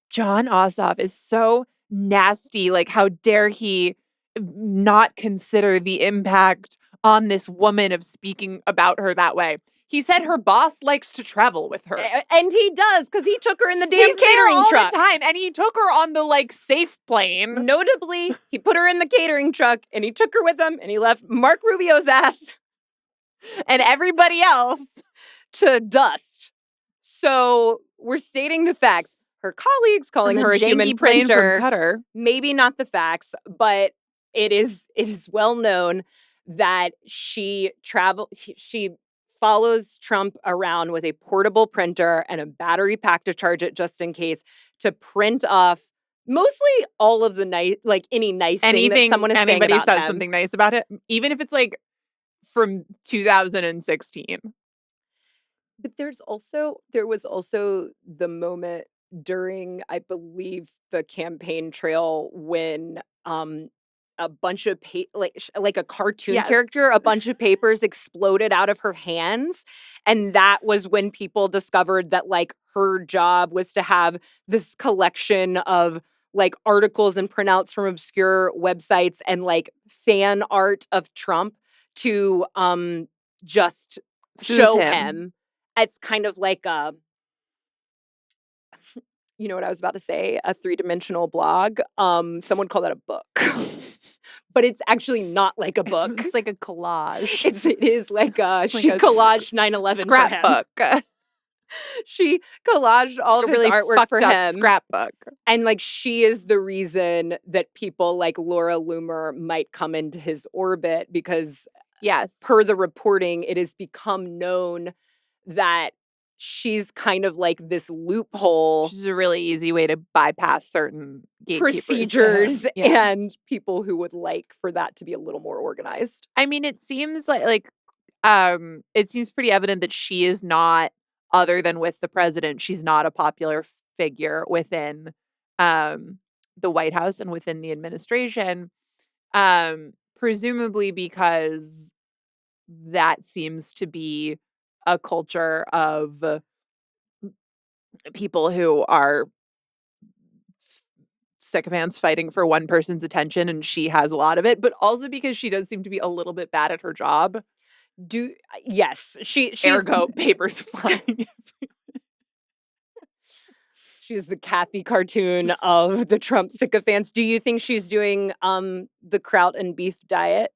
John Ossoff is so nasty. Like, how dare he not consider the impact on this woman of speaking about her that way? He said her boss likes to travel with her. And he does, because he took her in the damn He's catering there truck. All the time, and he took her on the, like, safe plane. Notably, he put her in the catering truck, and he took her with him, and he left Mark Rubio's ass and everybody else to dust. So we're stating the facts. Her colleagues calling her a human printer. Cutter. Maybe not the facts, but it is well known that she follows Trump around with a portable printer and a battery pack to charge it just in case, to print off mostly all of the nice, like any nice thing that someone is saying about anybody says them. Something nice about it, even if it's like from 2016. But there was also the moment during, I believe, the campaign trail when a bunch of like a cartoon character, a bunch of papers exploded out of her hands. And that was when people discovered that like her job was to have this collection of like articles and printouts from obscure websites and like fan art of Trump to just show him. It's kind of like you know what I was about to say? A 3-dimensional blog. Someone called that a book. But it's actually not like a book. It's like a collage. It is like she collaged 9/11 scrapbook. For him. She collaged all of his really artwork for him. Scrapbook. And like she is the reason that people like Laura Loomer might come into his orbit because per the reporting, it has become known that she's kind of like this loophole. She's a really easy way to bypass certain procedures and people who would like for that to be a little more organized. I mean, it seems like it seems pretty evident that she is not, other than with the president, she's not a popular figure within the White House and within the administration, presumably because that seems to be a culture of people who are sycophants fighting for one person's attention, and she has a lot of it, but also because she does seem to be a little bit bad at her job. Yes, she's Ergo papers flying. She's the Kathy cartoon of the Trump sycophants. Do you think she's doing the kraut and beef diet?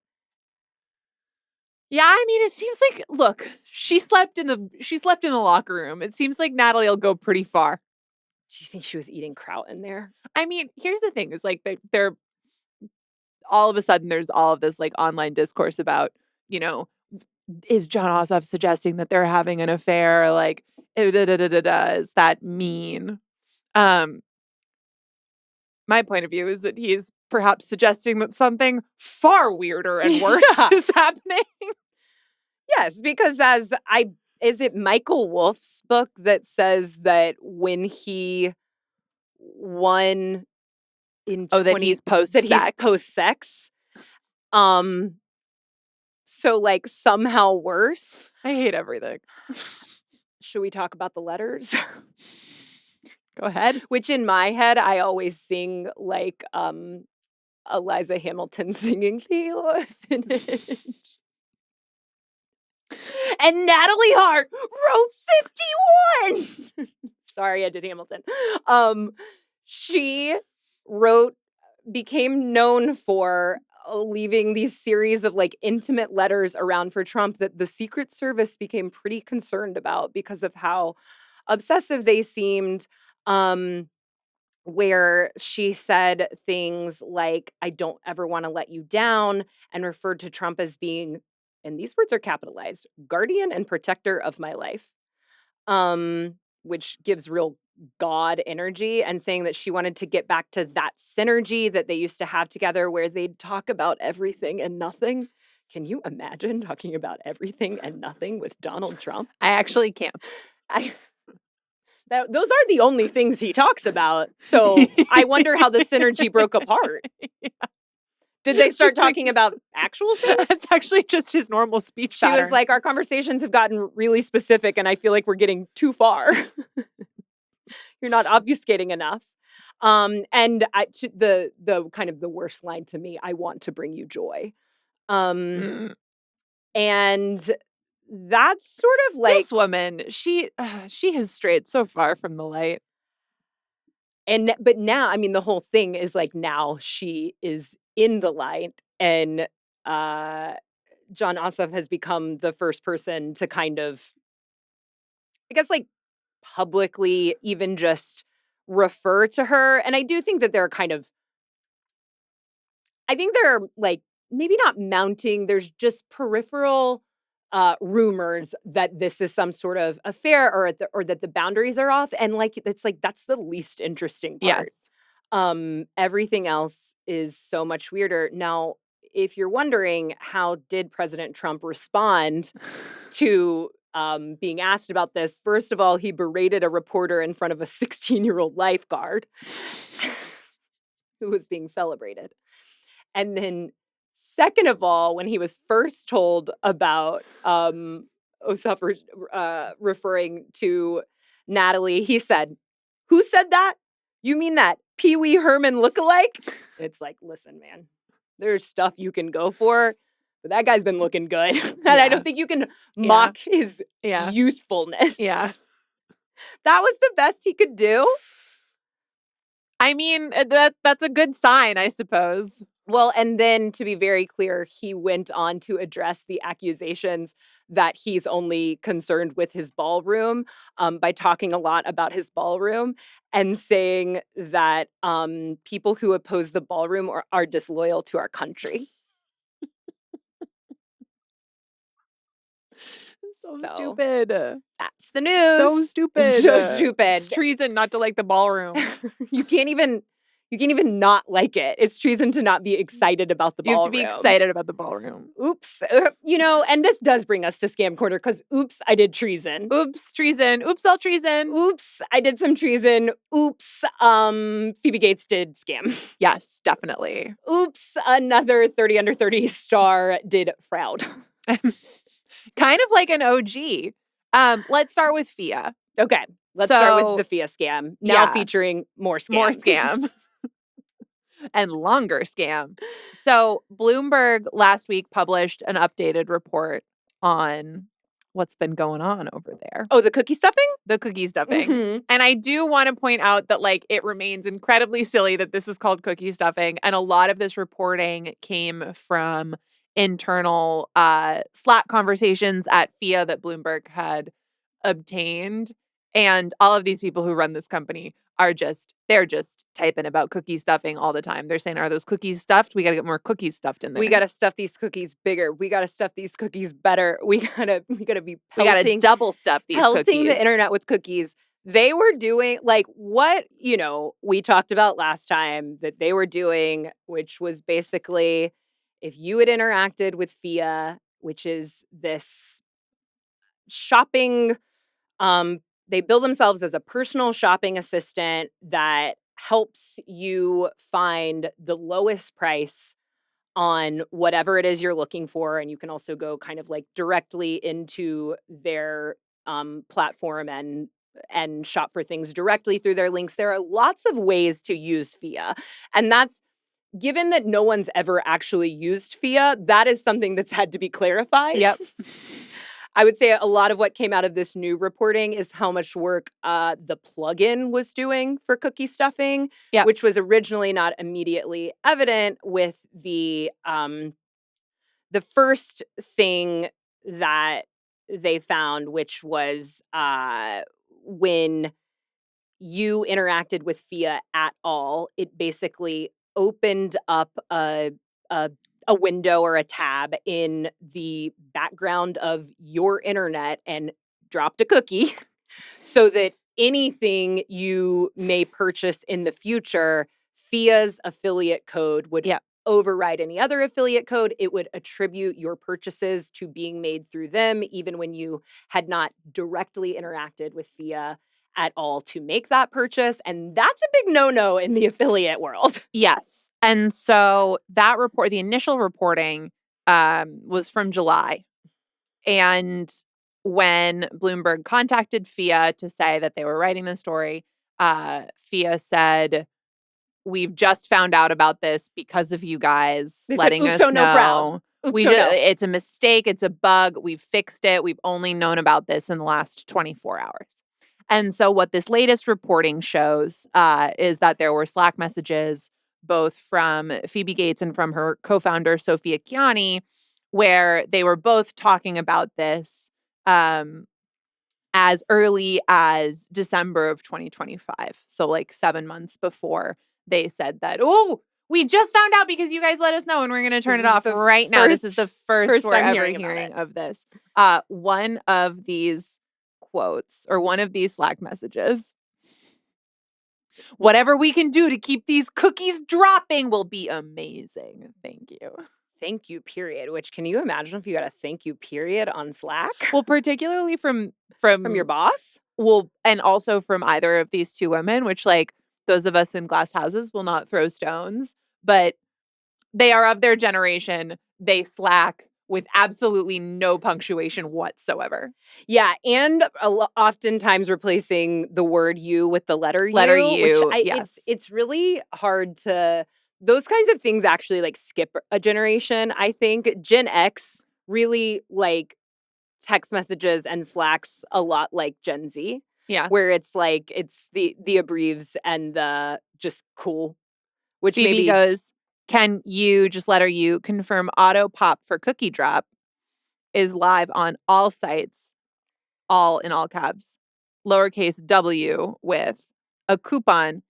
Yeah, I mean, it seems like, look, she slept in the locker room. It seems like Natalie will go pretty far. Do you think she was eating kraut in there? I mean, here's the thing: is like they're all of a sudden there's all of this like online discourse about, is John Ossoff suggesting that they're having an affair? Like, is that mean? My point of view is that he's perhaps suggesting that something far weirder and worse is happening. Yes, because is it Michael Wolff's book that says that when he won in that he's post-sex, so like somehow worse. I hate everything. Should we talk about the letters? Go ahead. Which in my head, I always sing like Eliza Hamilton singing The Orphanage. And Natalie Harp wrote 51. Sorry, I did Hamilton. She became known for leaving these series of like intimate letters around for Trump that the Secret Service became pretty concerned about because of how obsessive they seemed. Where she said things like, I don't ever want to let you down, and referred to Trump as being, and these words are capitalized, guardian and protector of my life, which gives real God energy, and saying that she wanted to get back to that synergy that they used to have together where they'd talk about everything and nothing. Can you imagine talking about everything and nothing with Donald Trump? I actually can't. Those are the only things he talks about. So I wonder how the synergy broke apart. Yeah. Did they start talking about actual things? That's actually just his normal speech pattern. She was like, our conversations have gotten really specific and I feel like we're getting too far. You're not obfuscating enough. And the kind of the worst line to me, I want to bring you joy. And that's sort of like this woman, she has strayed so far from the light. But now, I mean, the whole thing is like now she is in the light, and John Ossoff has become the first person to kind of, I guess, like publicly even just refer to her. And I do think that they're like maybe not mounting, there's just peripheral rumors that this is some sort of affair or that the boundaries are off. And like, it's like, that's the least interesting part. Yes. Everything else is so much weirder. Now, if you're wondering, how did President Trump respond to being asked about this? First of all, he berated a reporter in front of a 16-year-old lifeguard who was being celebrated. And then second of all, when he was first told about Ossoff referring to Natalie, he said, "Who said that? You mean that Pee Wee Herman lookalike?" It's like, listen, man, there's stuff you can go for, but that guy's been looking good. And I don't think you can mock his youthfulness. Yeah. That was the best he could do. I mean, that's a good sign, I suppose. Well, and then to be very clear, he went on to address the accusations that he's only concerned with his ballroom by talking a lot about his ballroom and saying that people who oppose the ballroom are disloyal to our country. So stupid. That's the news. So stupid. It's so stupid. It's treason not to like the ballroom. You can't even not like it. It's treason to not be excited about the ballroom. You have to be excited about the ballroom. Oops. And this does bring us to Scam Corner because oops, I did treason. Oops, treason. Oops, all treason. Oops, I did some treason. Oops, Phoebe Gates did scam. Yes, definitely. Oops, another 30 under 30 star did fraud. Kind of like an OG. Let's start with Phia. Okay, Let's start with the Phia scam. Now featuring more scam. More scam. And longer scam. So Bloomberg last week published an updated report on what's been going on over there. Oh, the cookie stuffing? The cookie stuffing. Mm-hmm. And I do want to point out that, like, it remains incredibly silly that this is called cookie stuffing. And a lot of this reporting came from internal Slack conversations at Phia that Bloomberg had obtained. And all of these people who run this company they're just typing about cookie stuffing all the time. They're saying, are those cookies stuffed? We got to get more cookies stuffed in there. We got to stuff these cookies bigger. We got to stuff these cookies better. We got to be pelting. We got to double stuff these cookies. Pelting the internet with cookies. They were doing like what, we talked about last time that they were doing, which was basically if you had interacted with Phia, which is this shopping, they build themselves as a personal shopping assistant that helps you find the lowest price on whatever it is you're looking for. And you can also go kind of like directly into their platform and shop for things directly through their links. There are lots of ways to use Phia. And that's, given that no one's ever actually used Phia, that is something that's had to be clarified. Yep. I would say a lot of what came out of this new reporting is how much work the plugin was doing for cookie stuffing, which was originally not immediately evident with the first thing that they found, which was when you interacted with Phia at all, it basically opened up a window or a tab in the background of your internet and dropped a cookie so that anything you may purchase in the future, Phia's affiliate code would override any other affiliate code. It would attribute your purchases to being made through them, even when you had not directly interacted with Phia at all to make that purchase. And that's a big no-no in the affiliate world. Yes. And so that report, the initial reporting was from July. And when Bloomberg contacted Phia to say that they were writing the story, Phia said, we've just found out about this because of you guys letting us know. No proud. It's a mistake. It's a bug. We've fixed it. We've only known about this in the last 24 hours. And so what this latest reporting shows is that there were Slack messages both from Phoebe Gates and from her co-founder, Sophia Kiani, where they were both talking about this as early as December of 2025. So like 7 months before they said that, we just found out because you guys let us know and we're going to turn it off right now. This is the first we're ever hearing of this. One of these quotes or one of these Slack messages. Whatever we can do to keep these cookies dropping will be amazing. Thank you. Thank you, period. Which, can you imagine if you got a thank you, period on Slack? Well, particularly from your boss? Well, and also from either of these two women, which, like, those of us in glass houses will not throw stones, but they are of their generation. They Slack with absolutely no punctuation whatsoever. Yeah, and oftentimes replacing the word you with the letter U. Which yes. It's really hard to... Those kinds of things actually, like, skip a generation, I think. Gen X really, like, text messages and Slacks a lot like Gen Z. Yeah. Where it's, like, it's the abbreves and the just cool. Which Phoebe maybe goes... Can you, just letter U, confirm auto pop for cookie drop is live on all sites, all in all caps, lowercase w with a coupon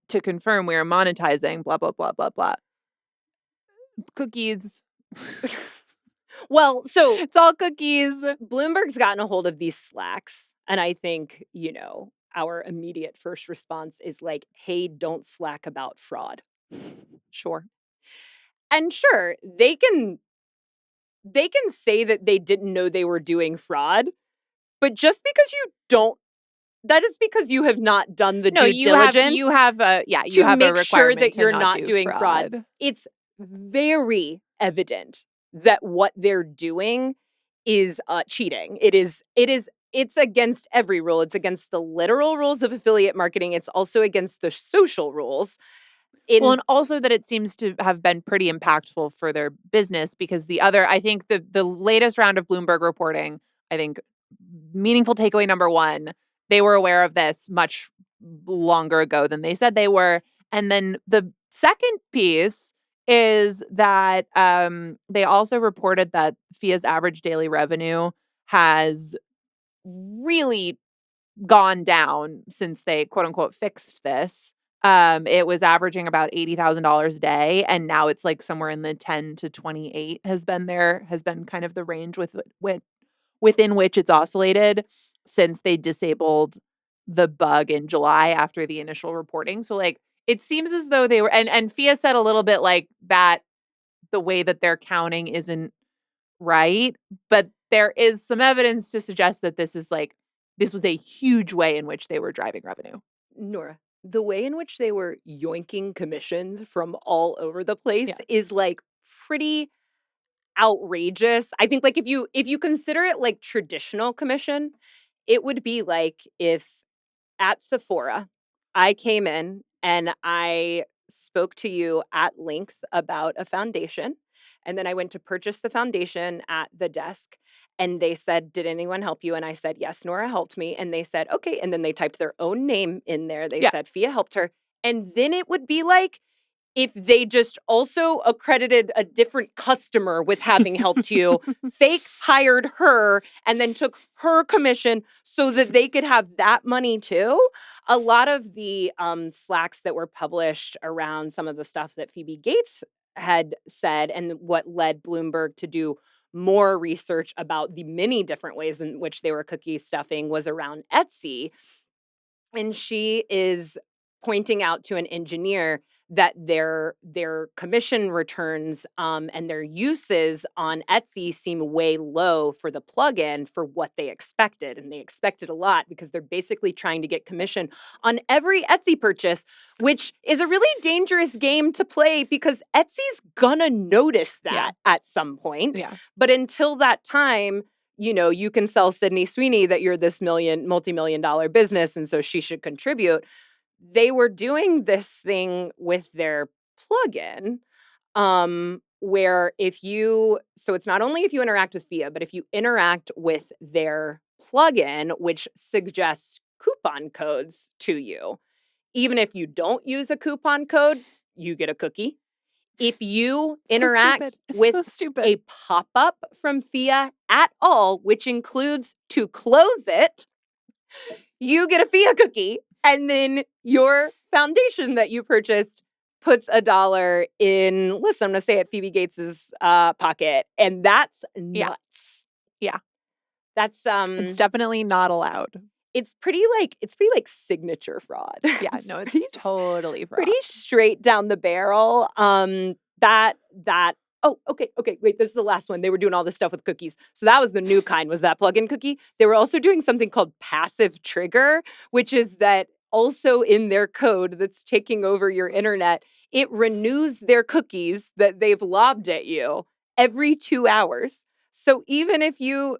to confirm we are monetizing, blah, blah, blah, blah, blah. Cookies. Well, so it's all cookies. Bloomberg's gotten a hold of these Slacks. And I think, our immediate first response is like, hey, don't Slack about fraud. Sure. And sure, they can say that they didn't know they were doing fraud, but just because you don't, that is because you have not done the due diligence. You have a make sure that you're not do doing fraud. It's very evident that what they're doing is cheating. It is it's against every rule. It's against the literal rules of affiliate marketing. It's also against the social rules. Well, and also that it seems to have been pretty impactful for their business because I think the latest round of Bloomberg reporting, I think meaningful takeaway number one, they were aware of this much longer ago than they said they were. And then the second piece is that they also reported that Phia's average daily revenue has really gone down since they quote unquote fixed this. It was averaging about $80,000 a day, and now it's like somewhere in the 10 to 28 has been kind of the range within which it's oscillated since they disabled the bug in July after the initial reporting. So like it seems as though they were and Phia said a little bit like that the way that they're counting isn't right, but there is some evidence to suggest that this was a huge way in which they were driving revenue. Nora, the way in which they were yoinking commissions from all over the place is like pretty outrageous. I think like if you consider it like traditional commission, it would be like if at Sephora I came in and I spoke to you at length about a foundation, and then I went to purchase the foundation at the desk, and they said, "Did anyone help you?" And I said, "Yes, Nora helped me." And they said, "Okay." And then they typed their own name in there. They said, "Phia helped her." And then it would be like if they just also accredited a different customer with having helped you, fake hired her, and then took her commission so that they could have that money too. A lot of the Slacks that were published around some of the stuff that Phoebe Gates had said and what led Bloomberg to do more research about the many different ways in which they were cookie stuffing was around Etsy. And she is pointing out to an engineer that their commission returns and their uses on Etsy seem way low for the plugin for what they expected. And they expected a lot because they're basically trying to get commission on every Etsy purchase, which is a really dangerous game to play because Etsy's gonna notice that at some point. Yeah. But until that time, you know, you can sell Sydney Sweeney that you're this multi-million-dollar business, and so she should contribute. They were doing this thing with their plugin, where so it's not only if you interact with Phia, but if you interact with their plugin, which suggests coupon codes to you, even if you don't use a coupon code, you get a cookie. If you interact with a pop-up from Phia at all, which includes to close it, you get a Phia cookie. And then your foundation that you purchased puts $1 in, listen, I'm going to say it, Phoebe Gates's pocket. And that's nuts. Yeah. That's it's definitely not allowed. It's pretty like signature fraud. Yeah, no, it's totally fraud. Pretty straight down the barrel. Oh, okay, wait, this is the last one. They were doing all this stuff with cookies. So that was the new kind, was that plugin cookie. They were also doing something called passive trigger, which is that also in their code that's taking over your internet, it renews their cookies that they've lobbed at you every 2 hours. So even if you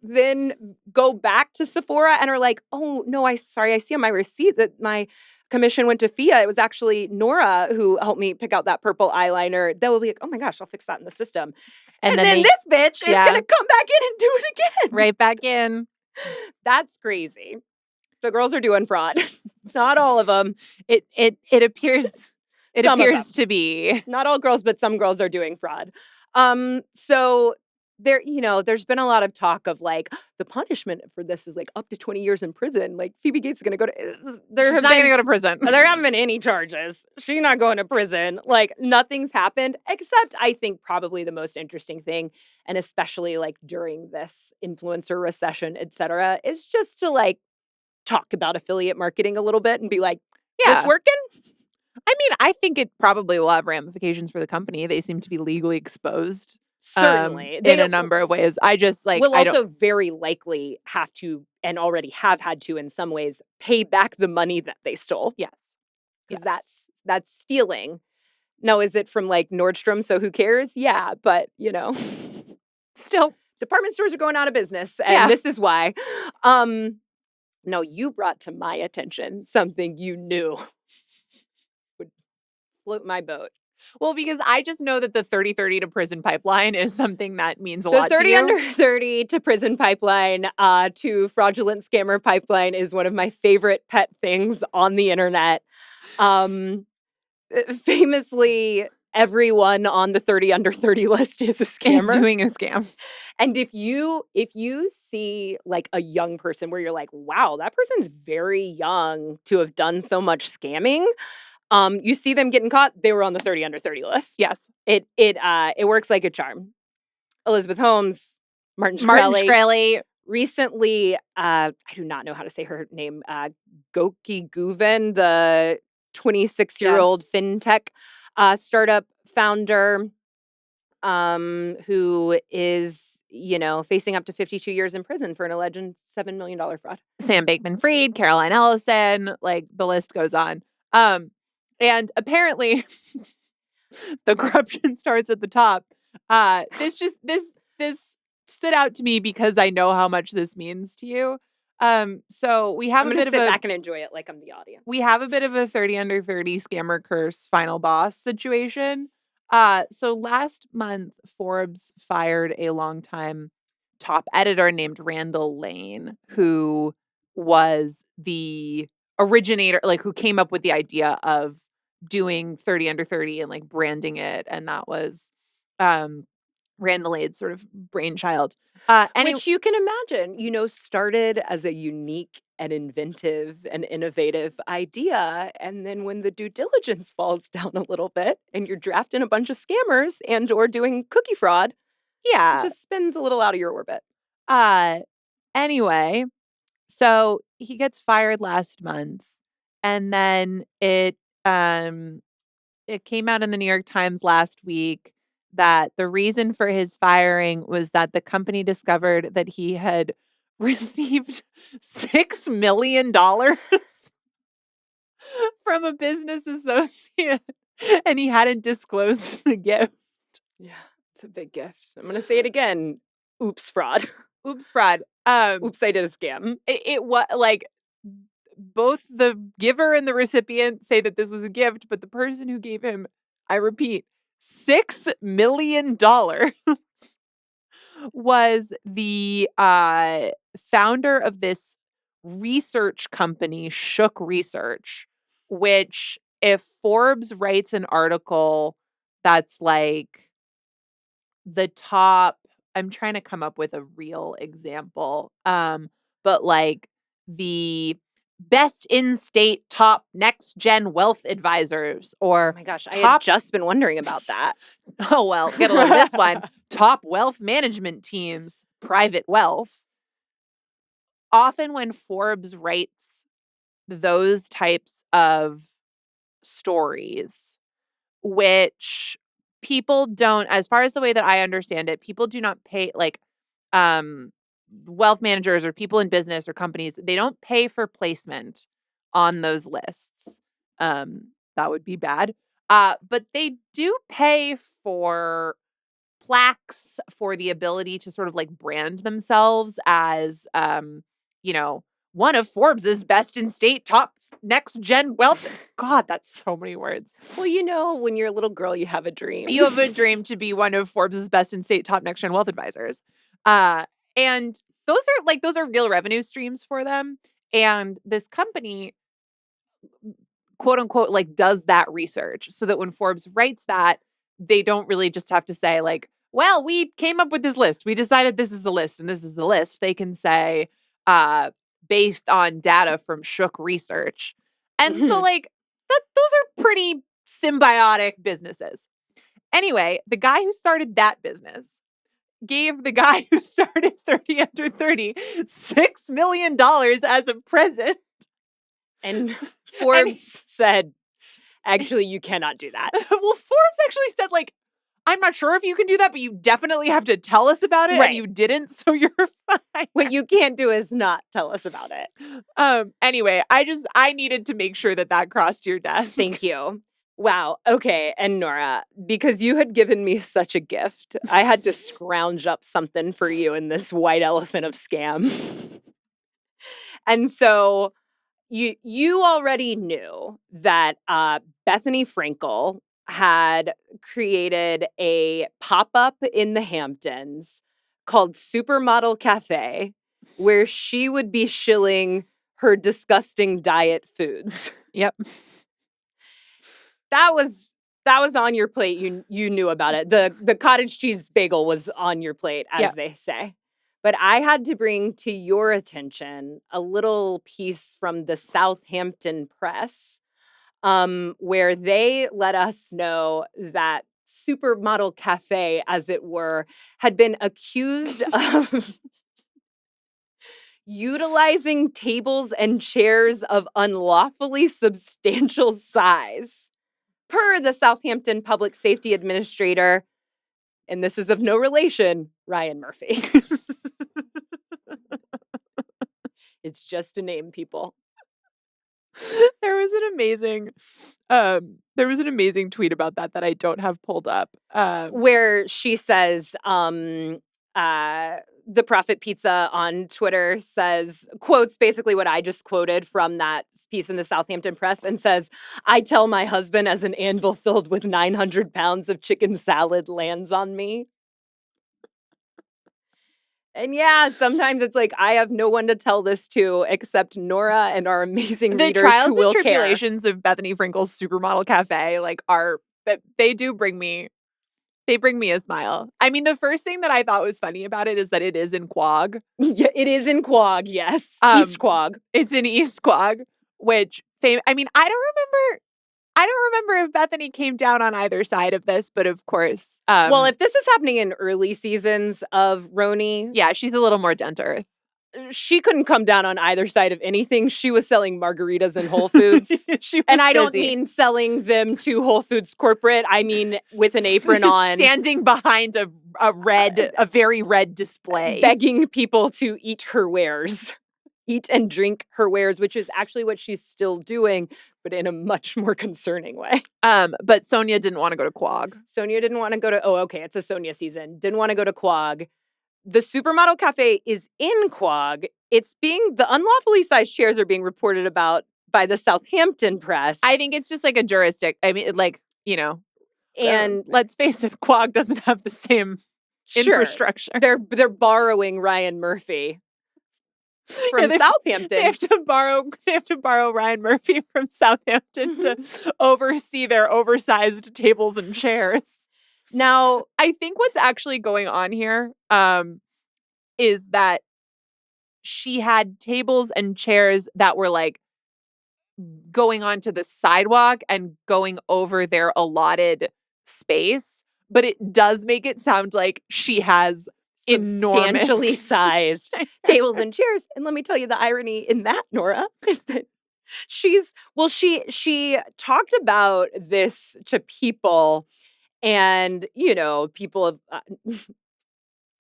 then go back to Sephora and are like, "Oh, no, I see on my receipt that my commission went to Phia. It was actually Nora who helped me pick out that purple eyeliner." They will be like, "Oh my gosh, I'll fix that in the system." And then this bitch is going to come back in and do it again. Right back in. That's crazy. The girls are doing fraud. Not all of them. It appears to be. Not all girls, but some girls are doing fraud. So there's been a lot of talk of like the punishment for this is like up to 20 years in prison. Like Phoebe Gates is going to go to. She's not going to go to prison. There haven't been any charges. She's not going to prison. Like nothing's happened except I think probably the most interesting thing, and especially like during this influencer recession, et cetera, is just to like talk about affiliate marketing a little bit and be like, this working? I mean, I think it probably will have ramifications for the company. They seem to be legally exposed. Certainly. In a number of ways. I just will also very likely have to, and already have had to in some ways, pay back the money that they stole. Yes. Because that's stealing. Now, is it from like Nordstrom, so who cares? Yeah, but still. department stores are going out of business, and Yeah. this is why. No, you brought to my attention something you knew would float my boat. Well, because I just know that the 30-30 to prison pipeline is something that means a The lot to 30 you. under 30 to prison pipeline to fraudulent scammer pipeline is one of my favorite pet things on the internet. Famously, everyone on the 30 under 30 list is a scammer. Is doing a scam. And if you see like a young person where you're like, wow, that person's very young to have done so much scamming, you see them getting caught, they were on the 30 under 30 list. Yes. It works like a charm. Elizabeth Holmes, Martin Shkreli. Recently, I do not know how to say her name, Goki Guven, the 26-year-old fintech startup founder, who is, facing up to 52 years in prison for an alleged $7 million fraud. Sam Bankman-Fried, Caroline Ellison, like the list goes on. And apparently the corruption starts at the top. This stood out to me because I know how much this means to you. So we have I'm going to sit back and enjoy it like I'm the audience. We have a bit of a 30 under 30 scammer curse final boss situation. So last month, Forbes fired a longtime top editor named Randall Lane, who was the originator, like who came up with the idea of doing 30 under 30 and like branding it. And that was Randall Lane's sort of brainchild. Which you can imagine, started as a unique and inventive and innovative idea. And then when the due diligence falls down a little bit and you're drafting a bunch of scammers and or doing cookie fraud, it just spins a little out of your orbit. Anyway, so he gets fired last month, and then it came out in the New York Times last week that the reason for his firing was that the company discovered that he had received $6 million from a business associate, and he hadn't disclosed the gift. Yeah, it's a big gift. I'm going to say it again. Oops, fraud. Oops, fraud. Oops, I did a scam. It was like both the giver and the recipient say that this was a gift, but the person who gave him, I repeat, $6 million was the founder of this research company, Shook Research, which if Forbes writes an article that's like the top, I'm trying to come up with a real example, but like the best in-state top next-gen wealth advisors, or oh my gosh, I had just been wondering about that. Oh, well, get a load of this one. Top wealth management teams, private wealth. Often when Forbes writes those types of stories, which people don't, as far as the way that I understand it, people do not pay, like, wealth managers or people in business or companies, they don't pay for placement on those lists. That would be bad. But they do pay for plaques for the ability to sort of like brand themselves as, one of Forbes's best in state top next gen wealth. God, that's so many words. Well, when you're a little girl, you have a dream. You have a dream to be one of Forbes's best in state top next gen wealth advisors. And those are real revenue streams for them. And this company, quote unquote, like does that research so that when Forbes writes that, they don't really just have to say like, well, we came up with this list. We decided this is the list and this is the list. They can say, based on data from Shook Research. And so like those are pretty symbiotic businesses. Anyway, the guy who started that business gave the guy who started 30 under 30 $6 million as a present. And Forbes said, actually, you cannot do that. Well, Forbes actually said, like, I'm not sure if you can do that, but you definitely have to tell us about it. Right. And you didn't, so you're fine. What you can't do is not tell us about it. Anyway, I needed to make sure that crossed your desk. Thank you. Wow. Okay. And Nora, because you had given me such a gift, I had to scrounge up something for you in this white elephant of scam. And so you already knew that Bethenny Frankel had created a pop-up in the Hamptons called Supermodel Cafe, where she would be shilling her disgusting diet foods. Yep. That was on your plate. You knew about it. The cottage cheese bagel was on your plate, as they say. But I had to bring to your attention a little piece from the Southampton Press, where they let us know that Supermodel Cafe, as it were, had been accused of utilizing tables and chairs of unlawfully substantial size. Per the Southampton Public Safety Administrator, and this is of no relation, Ryan Murphy. It's just a name, people. There was an amazing tweet about that I don't have pulled up. Where she says, the Prophet Pizza on Twitter quotes basically what I just quoted from that piece in the Southampton Press and says, "I tell my husband as an anvil filled with 900 pounds of chicken salad lands on me." And yeah, sometimes it's like, I have no one to tell this to except Nora and our amazing readers who will care. The trials and tribulations of Bethenny Frankel's Supermodel Cafe, they bring me a smile. I mean, the first thing that I thought was funny about it is that it is in Quogue. Yeah, it is in Quogue, yes. East Quogue. It's in East Quogue, which I don't remember if Bethenny came down on either side of this, but of course. Well, if this is happening in early seasons of Roni. Yeah, she's a little more down to earth. She couldn't come down on either side of anything. She was selling margaritas in Whole Foods. And I don't mean selling them to Whole Foods corporate. I mean with an apron on. Standing behind a very red display. Begging people to eat her wares. Eat and drink her wares, which is actually what she's still doing, but in a much more concerning way. But Sonia didn't want to go to Quogue. Sonia didn't want to go to, it's a Sonia season. Didn't want to go to Quogue. The Supermodel Cafe is in Quogue. The unlawfully sized chairs are being reported about by the Southampton Press. I think it's just like a juristic. I mean, and let's face it, Quogue doesn't have the same infrastructure. They're borrowing Ryan Murphy from Southampton. They have to borrow Ryan Murphy from Southampton to oversee their oversized tables and chairs. Now, I think what's actually going on here is that she had tables and chairs that were like going onto the sidewalk and going over their allotted space, but it does make it sound like she has substantially sized tables and chairs. And let me tell you the irony in that, Nora, is that she talked about this to people, and people have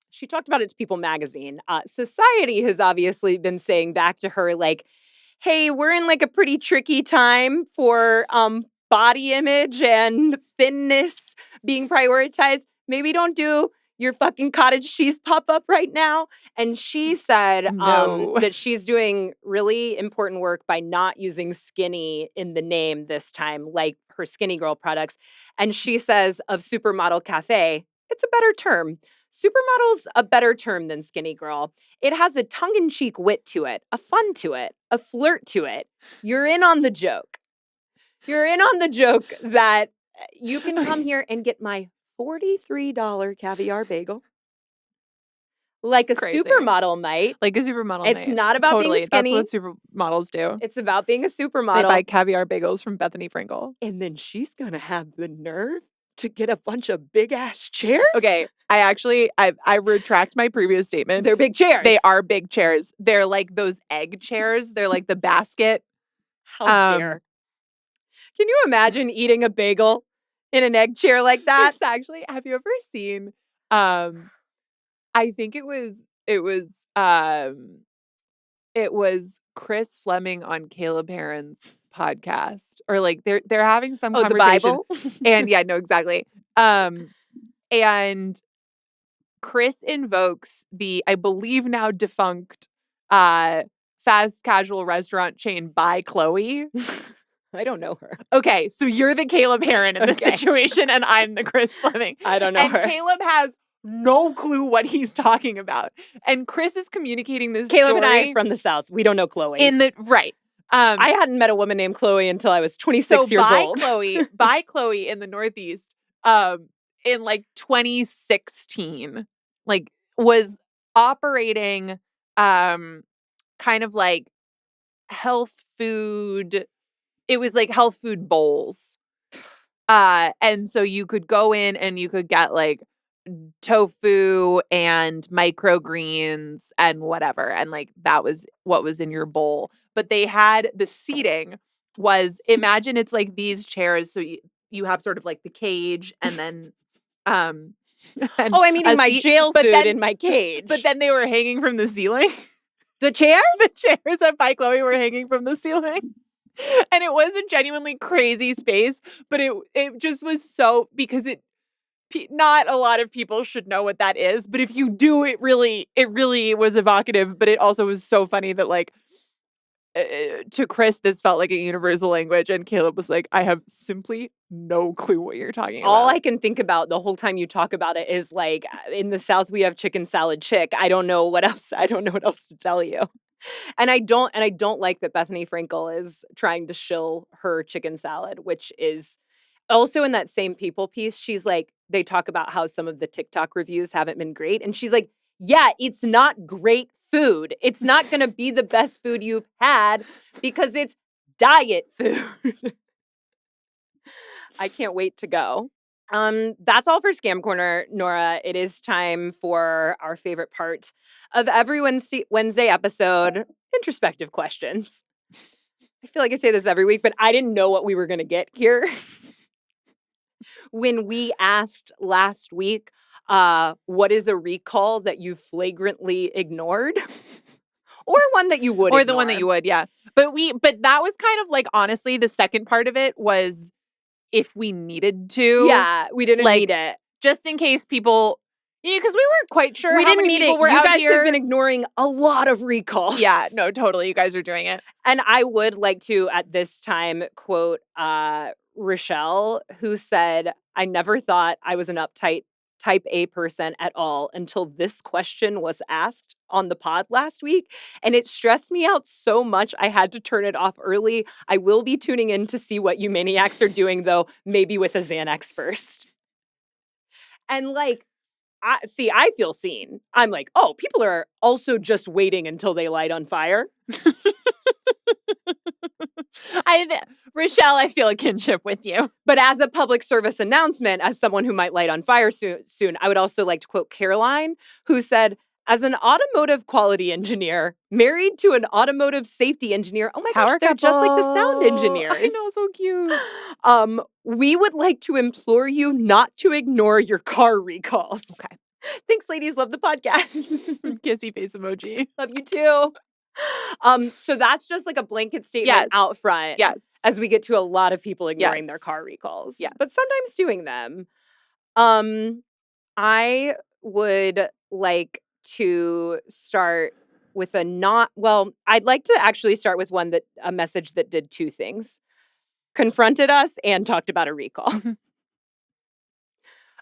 she talked about it to People magazine. Society has obviously been saying back to her, like, hey, we're in like a pretty tricky time for body image and thinness being prioritized. Maybe don't do your fucking cottage cheese pop-up right now. And she said that she's doing really important work by not using skinny in the name this time, like her Skinny Girl products. And she says of Supermodel Cafe, it's a better term. Supermodel's a better term than Skinny Girl. It has a tongue-in-cheek wit to it, a fun to it, a flirt to it. You're in on the joke. You're in on the joke that you can come here and get my $43 caviar bagel. Like a supermodel might. Like a supermodel It's not about being skinny. That's what supermodels do. It's about being a supermodel. They buy caviar bagels from Bethenny Frankel. And then she's going to have the nerve to get a bunch of big-ass chairs? Okay, I retract my previous statement. They're big chairs. They are big chairs. They're like those egg chairs. They're like the basket. How dare. Can you imagine eating a bagel in an egg chair like that? Actually, have you ever seen, I think it was it was Chris Fleming on Caleb Heron's podcast, or like they're having some the conversation. Bible? And yeah, no, exactly. And Chris invokes the, I believe now defunct, fast casual restaurant chain By Chloe. I don't know her. Okay, so you're the Caleb Heron in this situation, and I'm the Chris Fleming. I don't know her. Caleb has no clue what he's talking about. And Chris is communicating this Caleb story. and I from the South. We don't know Chloe. Right. I hadn't met a woman named Chloe until I was 26 years old. By Chloe in the Northeast, in like 2016, like was operating kind of like health food. It was like health food bowls. And so you could go in and you could get like tofu and microgreens and whatever. And like that was what was in your bowl. But they had the seating was, imagine it's like these chairs. So you have sort of like the cage and then I'm eating my jail food in my cage. But then they were hanging from the ceiling. The chairs? The chairs at By Chloe were hanging from the ceiling. And it was a genuinely crazy space, but it just was so, because not a lot of people should know what that is, but if you do, it really was evocative, but it also was so funny that like to Chris, this felt like a universal language, and Caleb was like, I have simply no clue what you're talking about. All I can think about the whole time you talk about it is like, in the South, we have chicken salad chick. I don't know what else to tell you. And I don't like that Bethenny Frankel is trying to shill her chicken salad, which is also in that same People piece. She's like, they talk about how some of the TikTok reviews haven't been great. And she's like, yeah, it's not great food. It's not going to be the best food you've had because it's diet food. I can't wait to go. That's all for Scam Corner, Nora. It is time for our favorite part of every Wednesday episode, introspective questions. I feel like I say this every week, but I didn't know what we were going to get here. When we asked last week, what is a recall that you flagrantly ignored? Or one that you would Or ignore. the one that you would, yeah. But that was kind of like, honestly, the second part of it was if we needed to. Yeah, we didn't need it. Just in case people, because we weren't quite sure we how didn't many need people it. were you out guys here. have been ignoring a lot of recalls. Yeah, no, totally. You guys are doing it. And I would like to, at this time, quote Rochelle, who said, I never thought I was an uptight type A person at all until this question was asked on the pod last week. And it stressed me out so much I had to turn it off early. I will be tuning in to see what you maniacs are doing, though, maybe with a Xanax first. And like, I feel seen. I'm like, oh, people are also just waiting until they light on fire. Rochelle, I feel a kinship with you. But as a public service announcement, as someone who might light on fire soon, I would also like to quote Caroline, who said, as an automotive quality engineer, married to an automotive safety engineer. Oh my gosh, they're just like the sound engineers. I know, so cute. We would like to implore you not to ignore your car recalls. Okay. Thanks, ladies. Love the podcast. Kissy face emoji. Love you too. So that's just like a blanket statement out front. Yes. As we get to a lot of people ignoring their car recalls. Yes. But sometimes doing them. I would like to start with I'd like to actually start with a message that did two things. Confronted us and talked about a recall.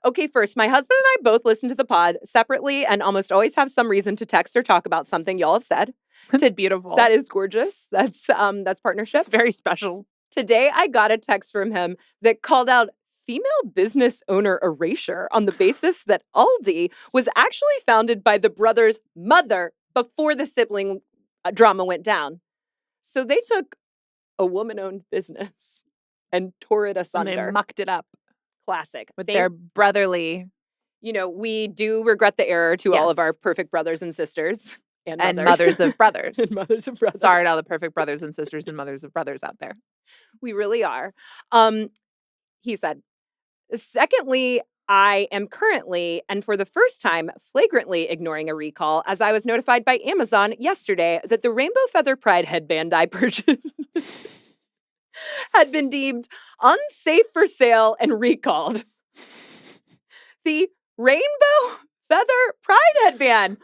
Okay, first, my husband and I both listen to the pod separately and almost always have some reason to text or talk about something y'all have said. That's beautiful. That is gorgeous. That's partnership. It's very special. Today, I got a text from him that called out female business owner erasure on the basis that Aldi was actually founded by the brother's mother before the sibling drama went down. So they took a woman-owned business and tore it asunder. And they mucked it up. Classic. With their brotherly. You know, we do regret the error to all of our perfect brothers and sisters. And mothers of brothers. And mothers of brothers. Sorry to all the perfect brothers and sisters and mothers of brothers out there. We really are. He said, secondly, I am currently, and for the first time, flagrantly ignoring a recall, as I was notified by Amazon yesterday that the Rainbow Feather Pride headband I purchased had been deemed unsafe for sale and recalled. The Rainbow Feather Pride headband.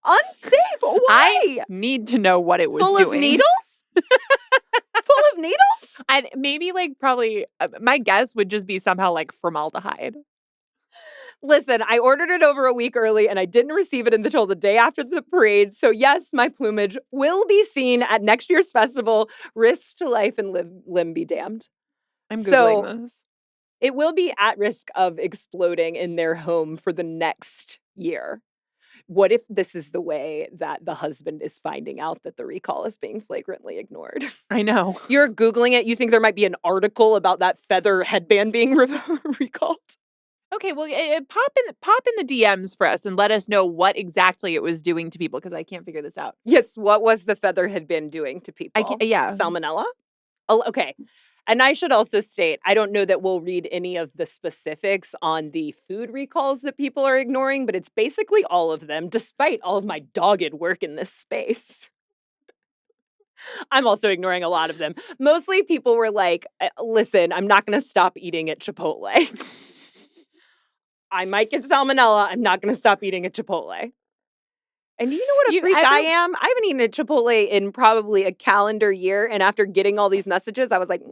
Unsafe? Why? I need to know what it was Full doing. of needles? Full of needles? And maybe probably my guess would just be somehow formaldehyde. Listen, I ordered it over a week early and I didn't receive it until the day after the parade. So yes, my plumage will be seen at next year's festival. Risk to life and limb be damned. I'm Googling this. It will be at risk of exploding in their home for the next year. What if this is the way that the husband is finding out that the recall is being flagrantly ignored? I know. You're Googling it. You think there might be an article about that feather headband being recalled? Okay, well, pop in the DMs for us and let us know what exactly it was doing to people, because I can't figure this out. Yes, what was the feather headband doing to people? Yeah. Salmonella? Oh, okay. And I should also state, I don't know that we'll read any of the specifics on the food recalls that people are ignoring, but it's basically all of them, despite all of my dogged work in this space. I'm also ignoring a lot of them. Mostly people were like, listen, I'm not going to stop eating at Chipotle. I might get salmonella. I'm not going to stop eating at Chipotle. And you know what a freak I am? I haven't eaten at Chipotle in probably a calendar year. And after getting all these messages, I was like,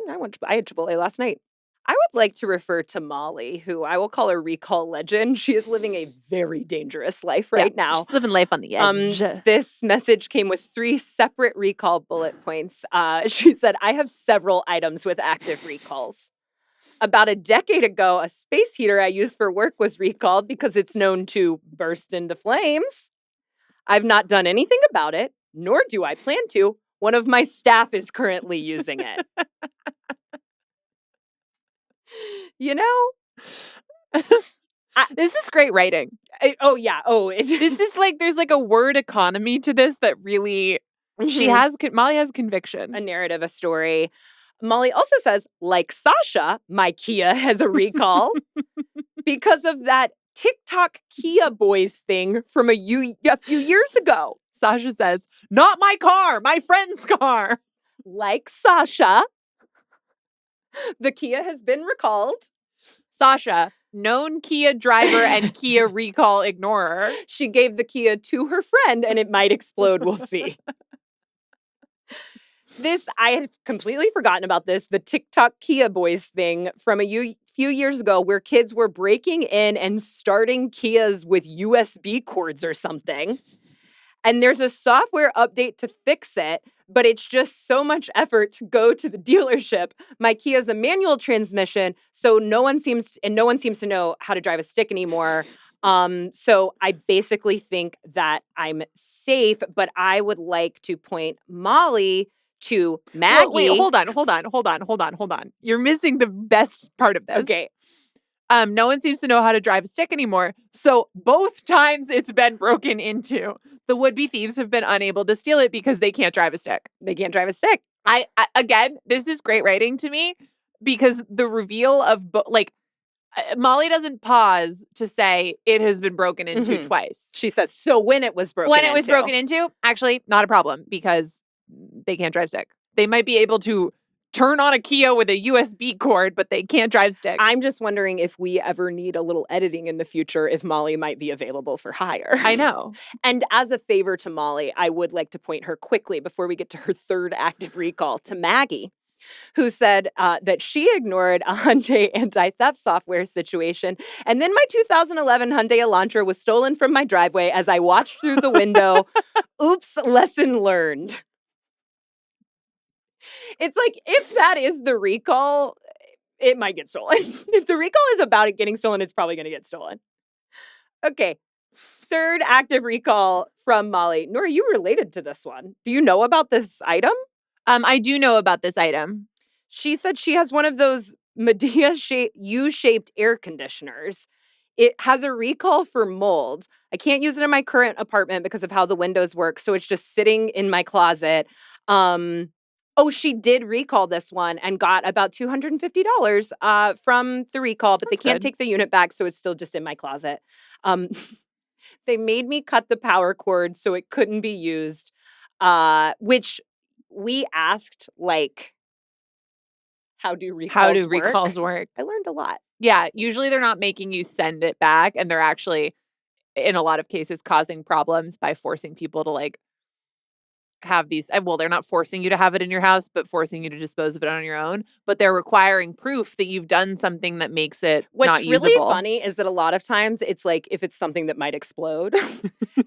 I had Chipotle last night. I would like to refer to Molly, who I will call her recall legend. She is living a very dangerous life right now. She's living life on the edge. This message came with 3 separate recall bullet points. She said, I have several items with active recalls. About a decade ago, a space heater I used for work was recalled because it's known to burst into flames. I've not done anything about it, nor do I plan to. One of my staff is currently using it. You know? This is great writing. Yeah. This is there's a word economy to this that really, Molly has conviction. A narrative, a story. Molly also says, like Sasha, my Kia has a recall because of that TikTok Kia Boys thing from a few years ago. Sasha says, not my car, my friend's car. Like Sasha, the Kia has been recalled. Sasha, known Kia driver and Kia recall ignorer. She gave the Kia to her friend and it might explode. We'll see. I had completely forgotten about this, the TikTok Kia Boys thing from a few years ago where kids were breaking in and starting Kias with USB cords or something. And there's a software update to fix it, but it's just so much effort to go to the dealership. My Kia's a manual transmission, so no one seems to know how to drive a stick anymore. So I basically think that I'm safe, but I would like to point Molly to Maggie. Wait, hold on. You're missing the best part of this. Okay. No one seems to know how to drive a stick anymore. So both times it's been broken into, the would-be thieves have been unable to steal it because they can't drive a stick. They can't drive a stick. I again, this is great writing to me because the reveal of Molly doesn't pause to say it has been broken into twice. She says, so when it was broken into, actually not a problem because they can't drive stick. They might be able to turn on a Kia with a USB cord, but they can't drive stick. I'm just wondering if we ever need a little editing in the future, if Molly might be available for hire. I know. And as a favor to Molly, I would like to point her quickly before we get to her third active recall to Maggie, who said that she ignored a Hyundai anti-theft software situation. And then my 2011 Hyundai Elantra was stolen from my driveway as I watched through the window. Oops, lesson learned. It's like, if that is the recall, it might get stolen. If the recall is about it getting stolen, it's probably going to get stolen. Okay. Third active recall from Molly. Nora, you related to this one. Do you know about this item? I do know about this item. She said she has one of those Medea U-shaped air conditioners. It has a recall for mold. I can't use it in my current apartment because of how the windows work, so it's just sitting in my closet. Oh, she did recall this one and got about $250 from the recall, but That's they can't good. take the unit back, so it's still just in my closet. They made me cut the power cord so it couldn't be used, which we asked, like, how do recalls work? I learned a lot. Yeah, usually they're not making you send it back, and they're actually, in a lot of cases, causing problems by forcing people to, like, have these well, they're not forcing you to have it in your house, but forcing you to dispose of it on your own, but they're requiring proof that you've done something that makes it What's not really usable. funny is that a lot of times it's like if it's something that might explode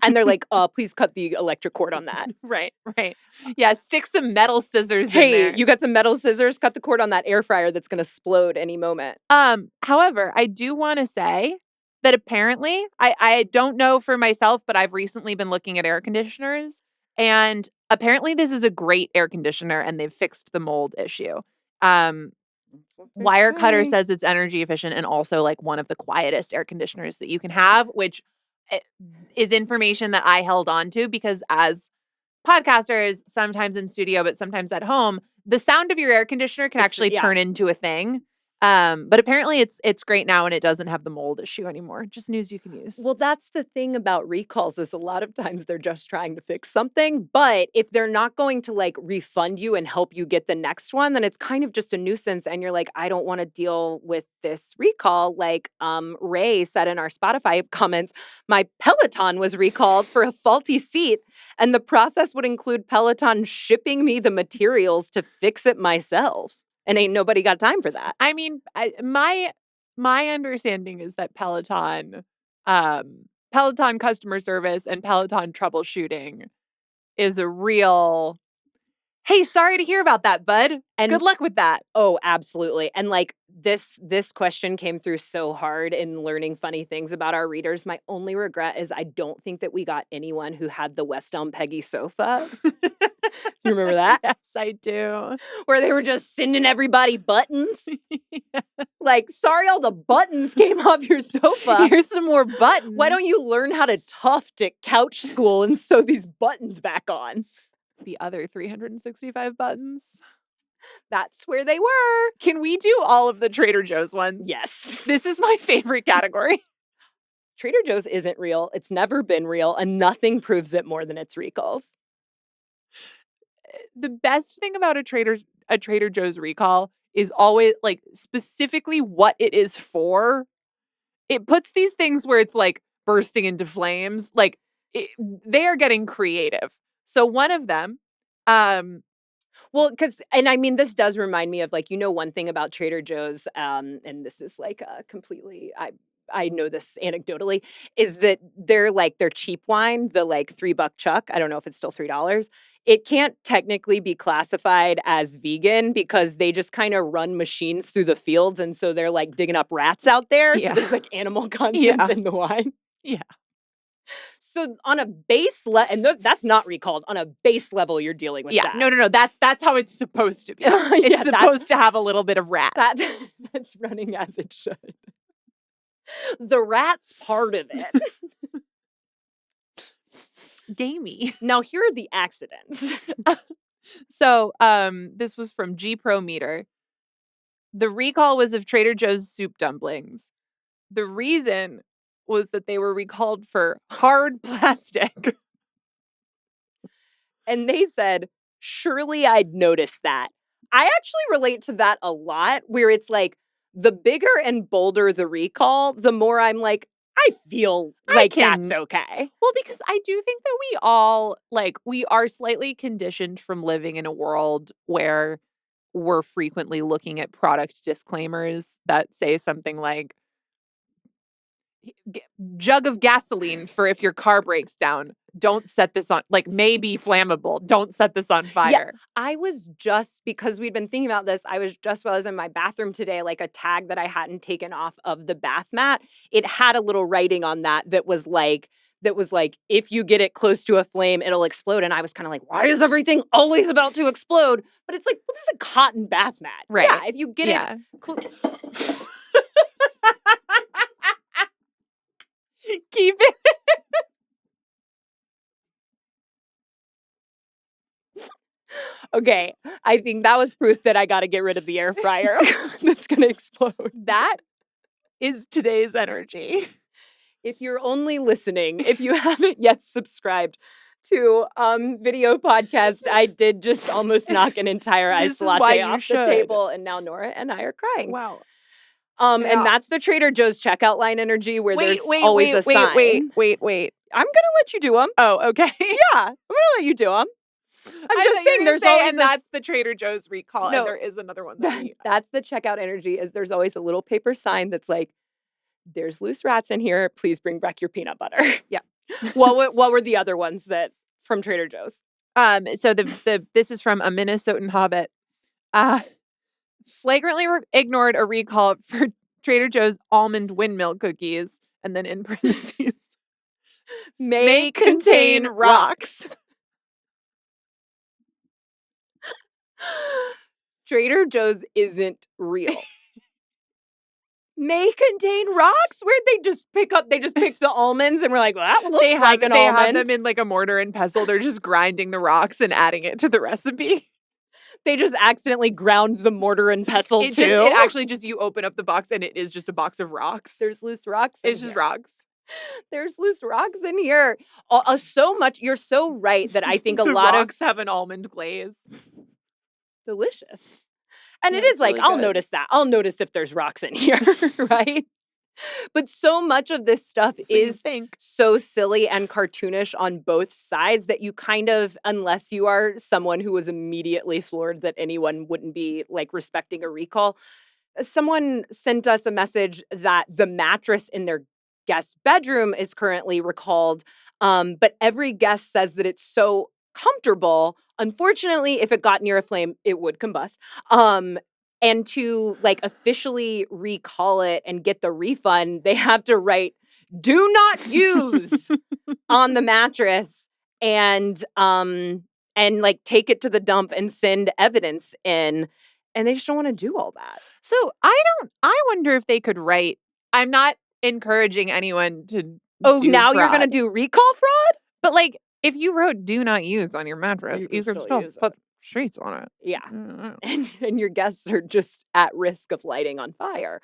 and they're like, please cut the electric cord on that. Right. Yeah, stick some metal scissors in Hey, there. you got some metal scissors? Cut the cord on that air fryer that's going to explode any moment. However, I do want to say that apparently, I don't know for myself, but I've recently been looking at air conditioners, and apparently this is a great air conditioner, and they've fixed the mold issue. Wirecutter says it's energy efficient and also like one of the quietest air conditioners that you can have, which is information that I held on to because as podcasters, sometimes in studio, but sometimes at home, the sound of your air conditioner can actually turn into a thing. But apparently it's great now and it doesn't have the mold issue anymore. Just news you can use. Well, that's the thing about recalls is a lot of times they're just trying to fix something. But if they're not going to like refund you and help you get the next one, then it's kind of just a nuisance. And you're like, I don't want to deal with this recall. Like Ray said in our Spotify comments, my Peloton was recalled for a faulty seat. And the process would include Peloton shipping me the materials to fix it myself. And ain't nobody got time for that. I mean, my understanding is that Peloton customer service and Peloton troubleshooting is a real, hey, sorry to hear about that, bud. And good luck with that. Oh, absolutely. And like this question came through so hard in learning funny things about our readers. My only regret is I don't think that we got anyone who had the West Elm Peggy sofa. You remember that? Yes, I do. Where they were just sending everybody buttons. Yeah. Like, sorry, all the buttons came off your sofa. Here's some more buttons. Why don't you learn how to tuft at couch school and sew these buttons back on? The other 365 buttons. That's where they were. Can we do all of the Trader Joe's ones? Yes. This is my favorite category. Trader Joe's isn't real. It's never been real, and nothing proves it more than its recalls. The best thing about a Trader Joe's recall is always like specifically what it is for. It puts these things where it's like bursting into flames. Like they are getting creative. So one of them, well, and I mean, this does remind me of like, one thing about Trader Joe's, and this is like completely, I know this anecdotally, is that their cheap wine, the like $3 chuck, I don't know if it's still $3, it can't technically be classified as vegan because they just kind of run machines through the fields. And so they're like digging up rats out there. Yeah. So there's like animal content in the wine. Yeah. So on a base level, and that's not recalled, on a base level, you're dealing with that. No. That's how it's supposed to be. It's supposed to have a little bit of rat. That's running as it should. The rat's part of it. Gamey. Now, here are the accidents. So, this was from G Pro Meter. The recall was of Trader Joe's soup dumplings. The reason was that they were recalled for hard plastic. And they said, surely I'd notice that. I actually relate to that a lot, where it's like, the bigger and bolder the recall, the more I'm like, I feel like that's okay. Well, because I do think that we all, like, we are slightly conditioned from living in a world where we're frequently looking at product disclaimers that say something like, jug of gasoline for if your car breaks down. Don't set this on, like, may be flammable. Don't set this on fire. Yeah, I was just, because we'd been thinking about this, while I was in my bathroom today, like a tag that I hadn't taken off of the bath mat, it had a little writing on that was like, if you get it close to a flame, it'll explode. And I was kind of like, why is everything always about to explode? But it's like, well, this is a cotton bath mat. Right. Yeah, if you get it... Keep it. Okay, I think that was proof that I got to get rid of the air fryer. That's going to explode. That is today's energy. If you're only listening, if you haven't yet subscribed to video podcast, I did just almost knock an entire iced latte off the table, and now Nora and I are crying. Wow. And that's the Trader Joe's checkout line energy where there's always a sign. Wait. I'm gonna let you do them. Oh, okay. Yeah, I'm gonna let you do them. I'm just saying there's always and that's the Trader Joe's recall, and there is another one. That's the checkout energy. Is there's always a little paper sign that's like, "There's loose rats in here. Please bring back your peanut butter." Yeah. What were the other ones that from Trader Joe's? So this is from a Minnesotan Hobbit. Flagrantly ignored a recall for Trader Joe's almond windmill cookies, and then in parentheses, may contain rocks. Trader Joe's isn't real. May contain rocks? Where'd they just pick up? They just picked the almonds and were like, well, that looks like an almond. They have them in like a mortar and pestle. They're just grinding the rocks and adding it to the recipe. They just accidentally ground the mortar and pestle too. It actually just, you open up the box and it is just a box of rocks. There's loose rocks. It's just rocks. There's loose rocks in here. So much. You're so right that I think a lot of rocks have an almond glaze. Delicious. And it is like, really I'll notice that. I'll notice if there's rocks in here, right? But so much of this stuff is so silly and cartoonish on both sides that you kind of, unless you are someone who was immediately floored that anyone wouldn't be like respecting a recall, someone sent us a message that the mattress in their guest bedroom is currently recalled, but every guest says that it's so comfortable. Unfortunately, if it got near a flame, it would combust. And to like officially recall it and get the refund, they have to write "do not use" on the mattress and like take it to the dump and send evidence in. And they just don't want to do all that. So I wonder if they could write, I'm not encouraging anyone to do now fraud. You're going to do recall fraud? But like, if you wrote "do not use" on your mattress, you could still put streets on it. Yeah. And your guests are just at risk of lighting on fire.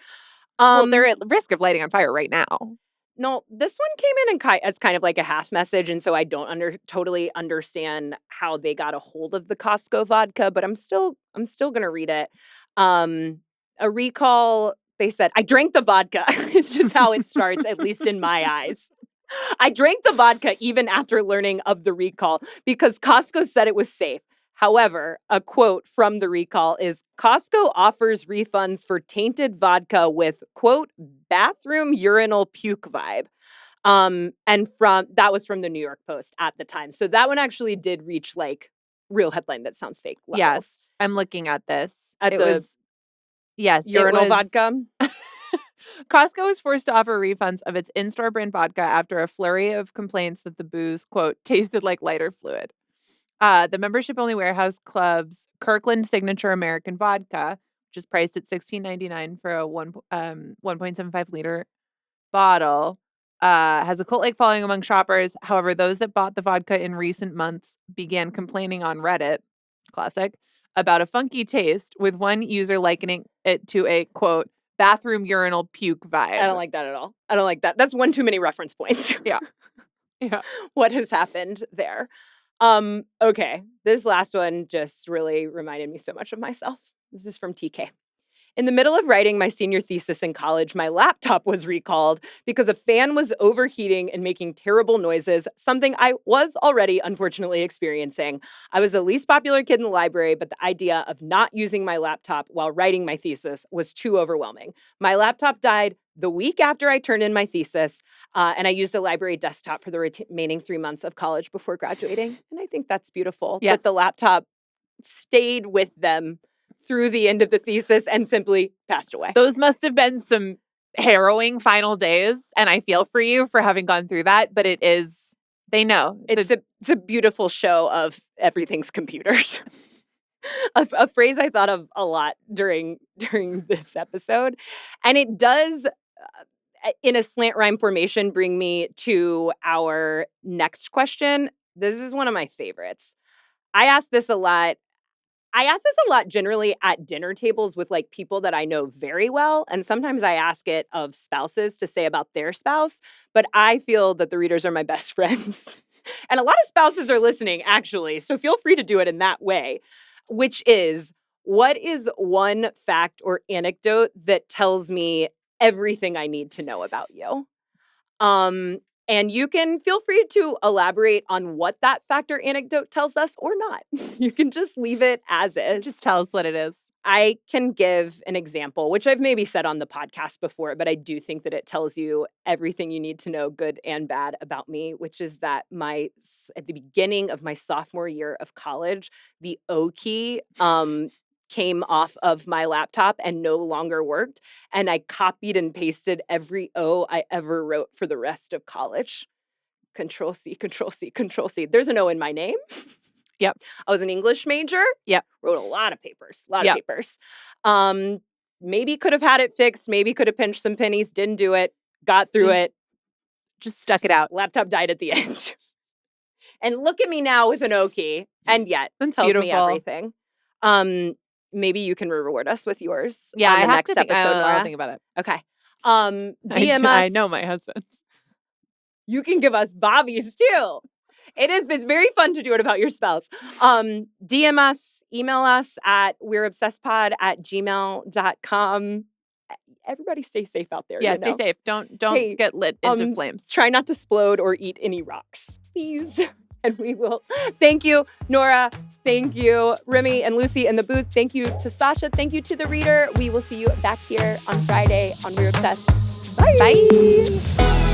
Well, they're at risk of lighting on fire right now. No, this one came in as kind of like a half message, and so I don't totally understand how they got a hold of the Costco vodka, but I'm still going to read it. A recall, they said, I drank the vodka. It's just how it starts, at least in my eyes. I drank the vodka even after learning of the recall because Costco said it was safe. However, a quote from the recall is, Costco offers refunds for tainted vodka with, quote, bathroom urinal puke vibe. And that was from the New York Post at the time. So that one actually did reach like real headline that sounds fake levels. Yes, I'm looking at this. Urinal vodka. Costco was forced to offer refunds of its in-store brand vodka after a flurry of complaints that the booze, quote, tasted like lighter fluid. The membership-only warehouse club's Kirkland Signature American Vodka, which is priced at $16.99 for a 1.75-liter bottle, has a cult-like following among shoppers. However, those that bought the vodka in recent months began complaining on Reddit, classic, about a funky taste, with one user likening it to a, quote, bathroom urinal puke vibe. I don't like that at all. I don't like that. That's one too many reference points. Yeah. What has happened there? Okay. This last one just really reminded me so much of myself. This is from TK. In the middle of writing my senior thesis in college, my laptop was recalled because a fan was overheating and making terrible noises, something I was already unfortunately experiencing. I was the least popular kid in the library, but the idea of not using my laptop while writing my thesis was too overwhelming. My laptop died the week after I turned in my thesis, and I used a library desktop for the remaining 3 months of college before graduating. And I think that's beautiful that the laptop stayed with them through the end of the thesis and simply passed away. Those must have been some harrowing final days, and I feel for you for having gone through that, but it is, they know. It's a beautiful show of everything's computers. A phrase I thought of a lot during this episode. And it does, in a slant rhyme formation, bring me to our next question. This is one of my favorites. I ask this a lot. I ask this a lot generally at dinner tables with like people that I know very well. And sometimes I ask it of spouses to say about their spouse. But I feel that the readers are my best friends. And a lot of spouses are listening, actually. So feel free to do it in that way, which is, what is one fact or anecdote that tells me everything I need to know about you? And you can feel free to elaborate on what that fact or anecdote tells us or not. You can just leave it as is. Just tell us what it is. I can give an example, which I've maybe said on the podcast before, but I do think that it tells you everything you need to know, good and bad, about me, which is that at the beginning of my sophomore year of college, the O key came off of my laptop and no longer worked. And I copied and pasted every O I ever wrote for the rest of college. Control C, Control C, Control C. There's an O in my name. Yep. I was an English major. Yep. Wrote a lot of papers. Maybe could have had it fixed. Maybe could have pinched some pennies. Didn't do it. Got through it. Just stuck it out. Laptop died at the end. And look at me now with an O key. And yet, That's tells beautiful. me everything. Maybe you can reward us with yours. Yeah, on the I have next to episode. I'll think about it. Okay. DM us. I know my husband's. You can give us Bobby's too. It's very fun to do it about your spouse. DM us, email us at we'reobsessedpod@gmail.com. Everybody stay safe out there. Yeah, stay safe. Don't get lit into flames. Try not to explode or eat any rocks, please. And we will. Thank you, Nora. Thank you, Remy and Lucy in the booth. Thank you to Sasha. Thank you to the reader. We will see you back here on Friday on We're Obsessed. Bye. Bye.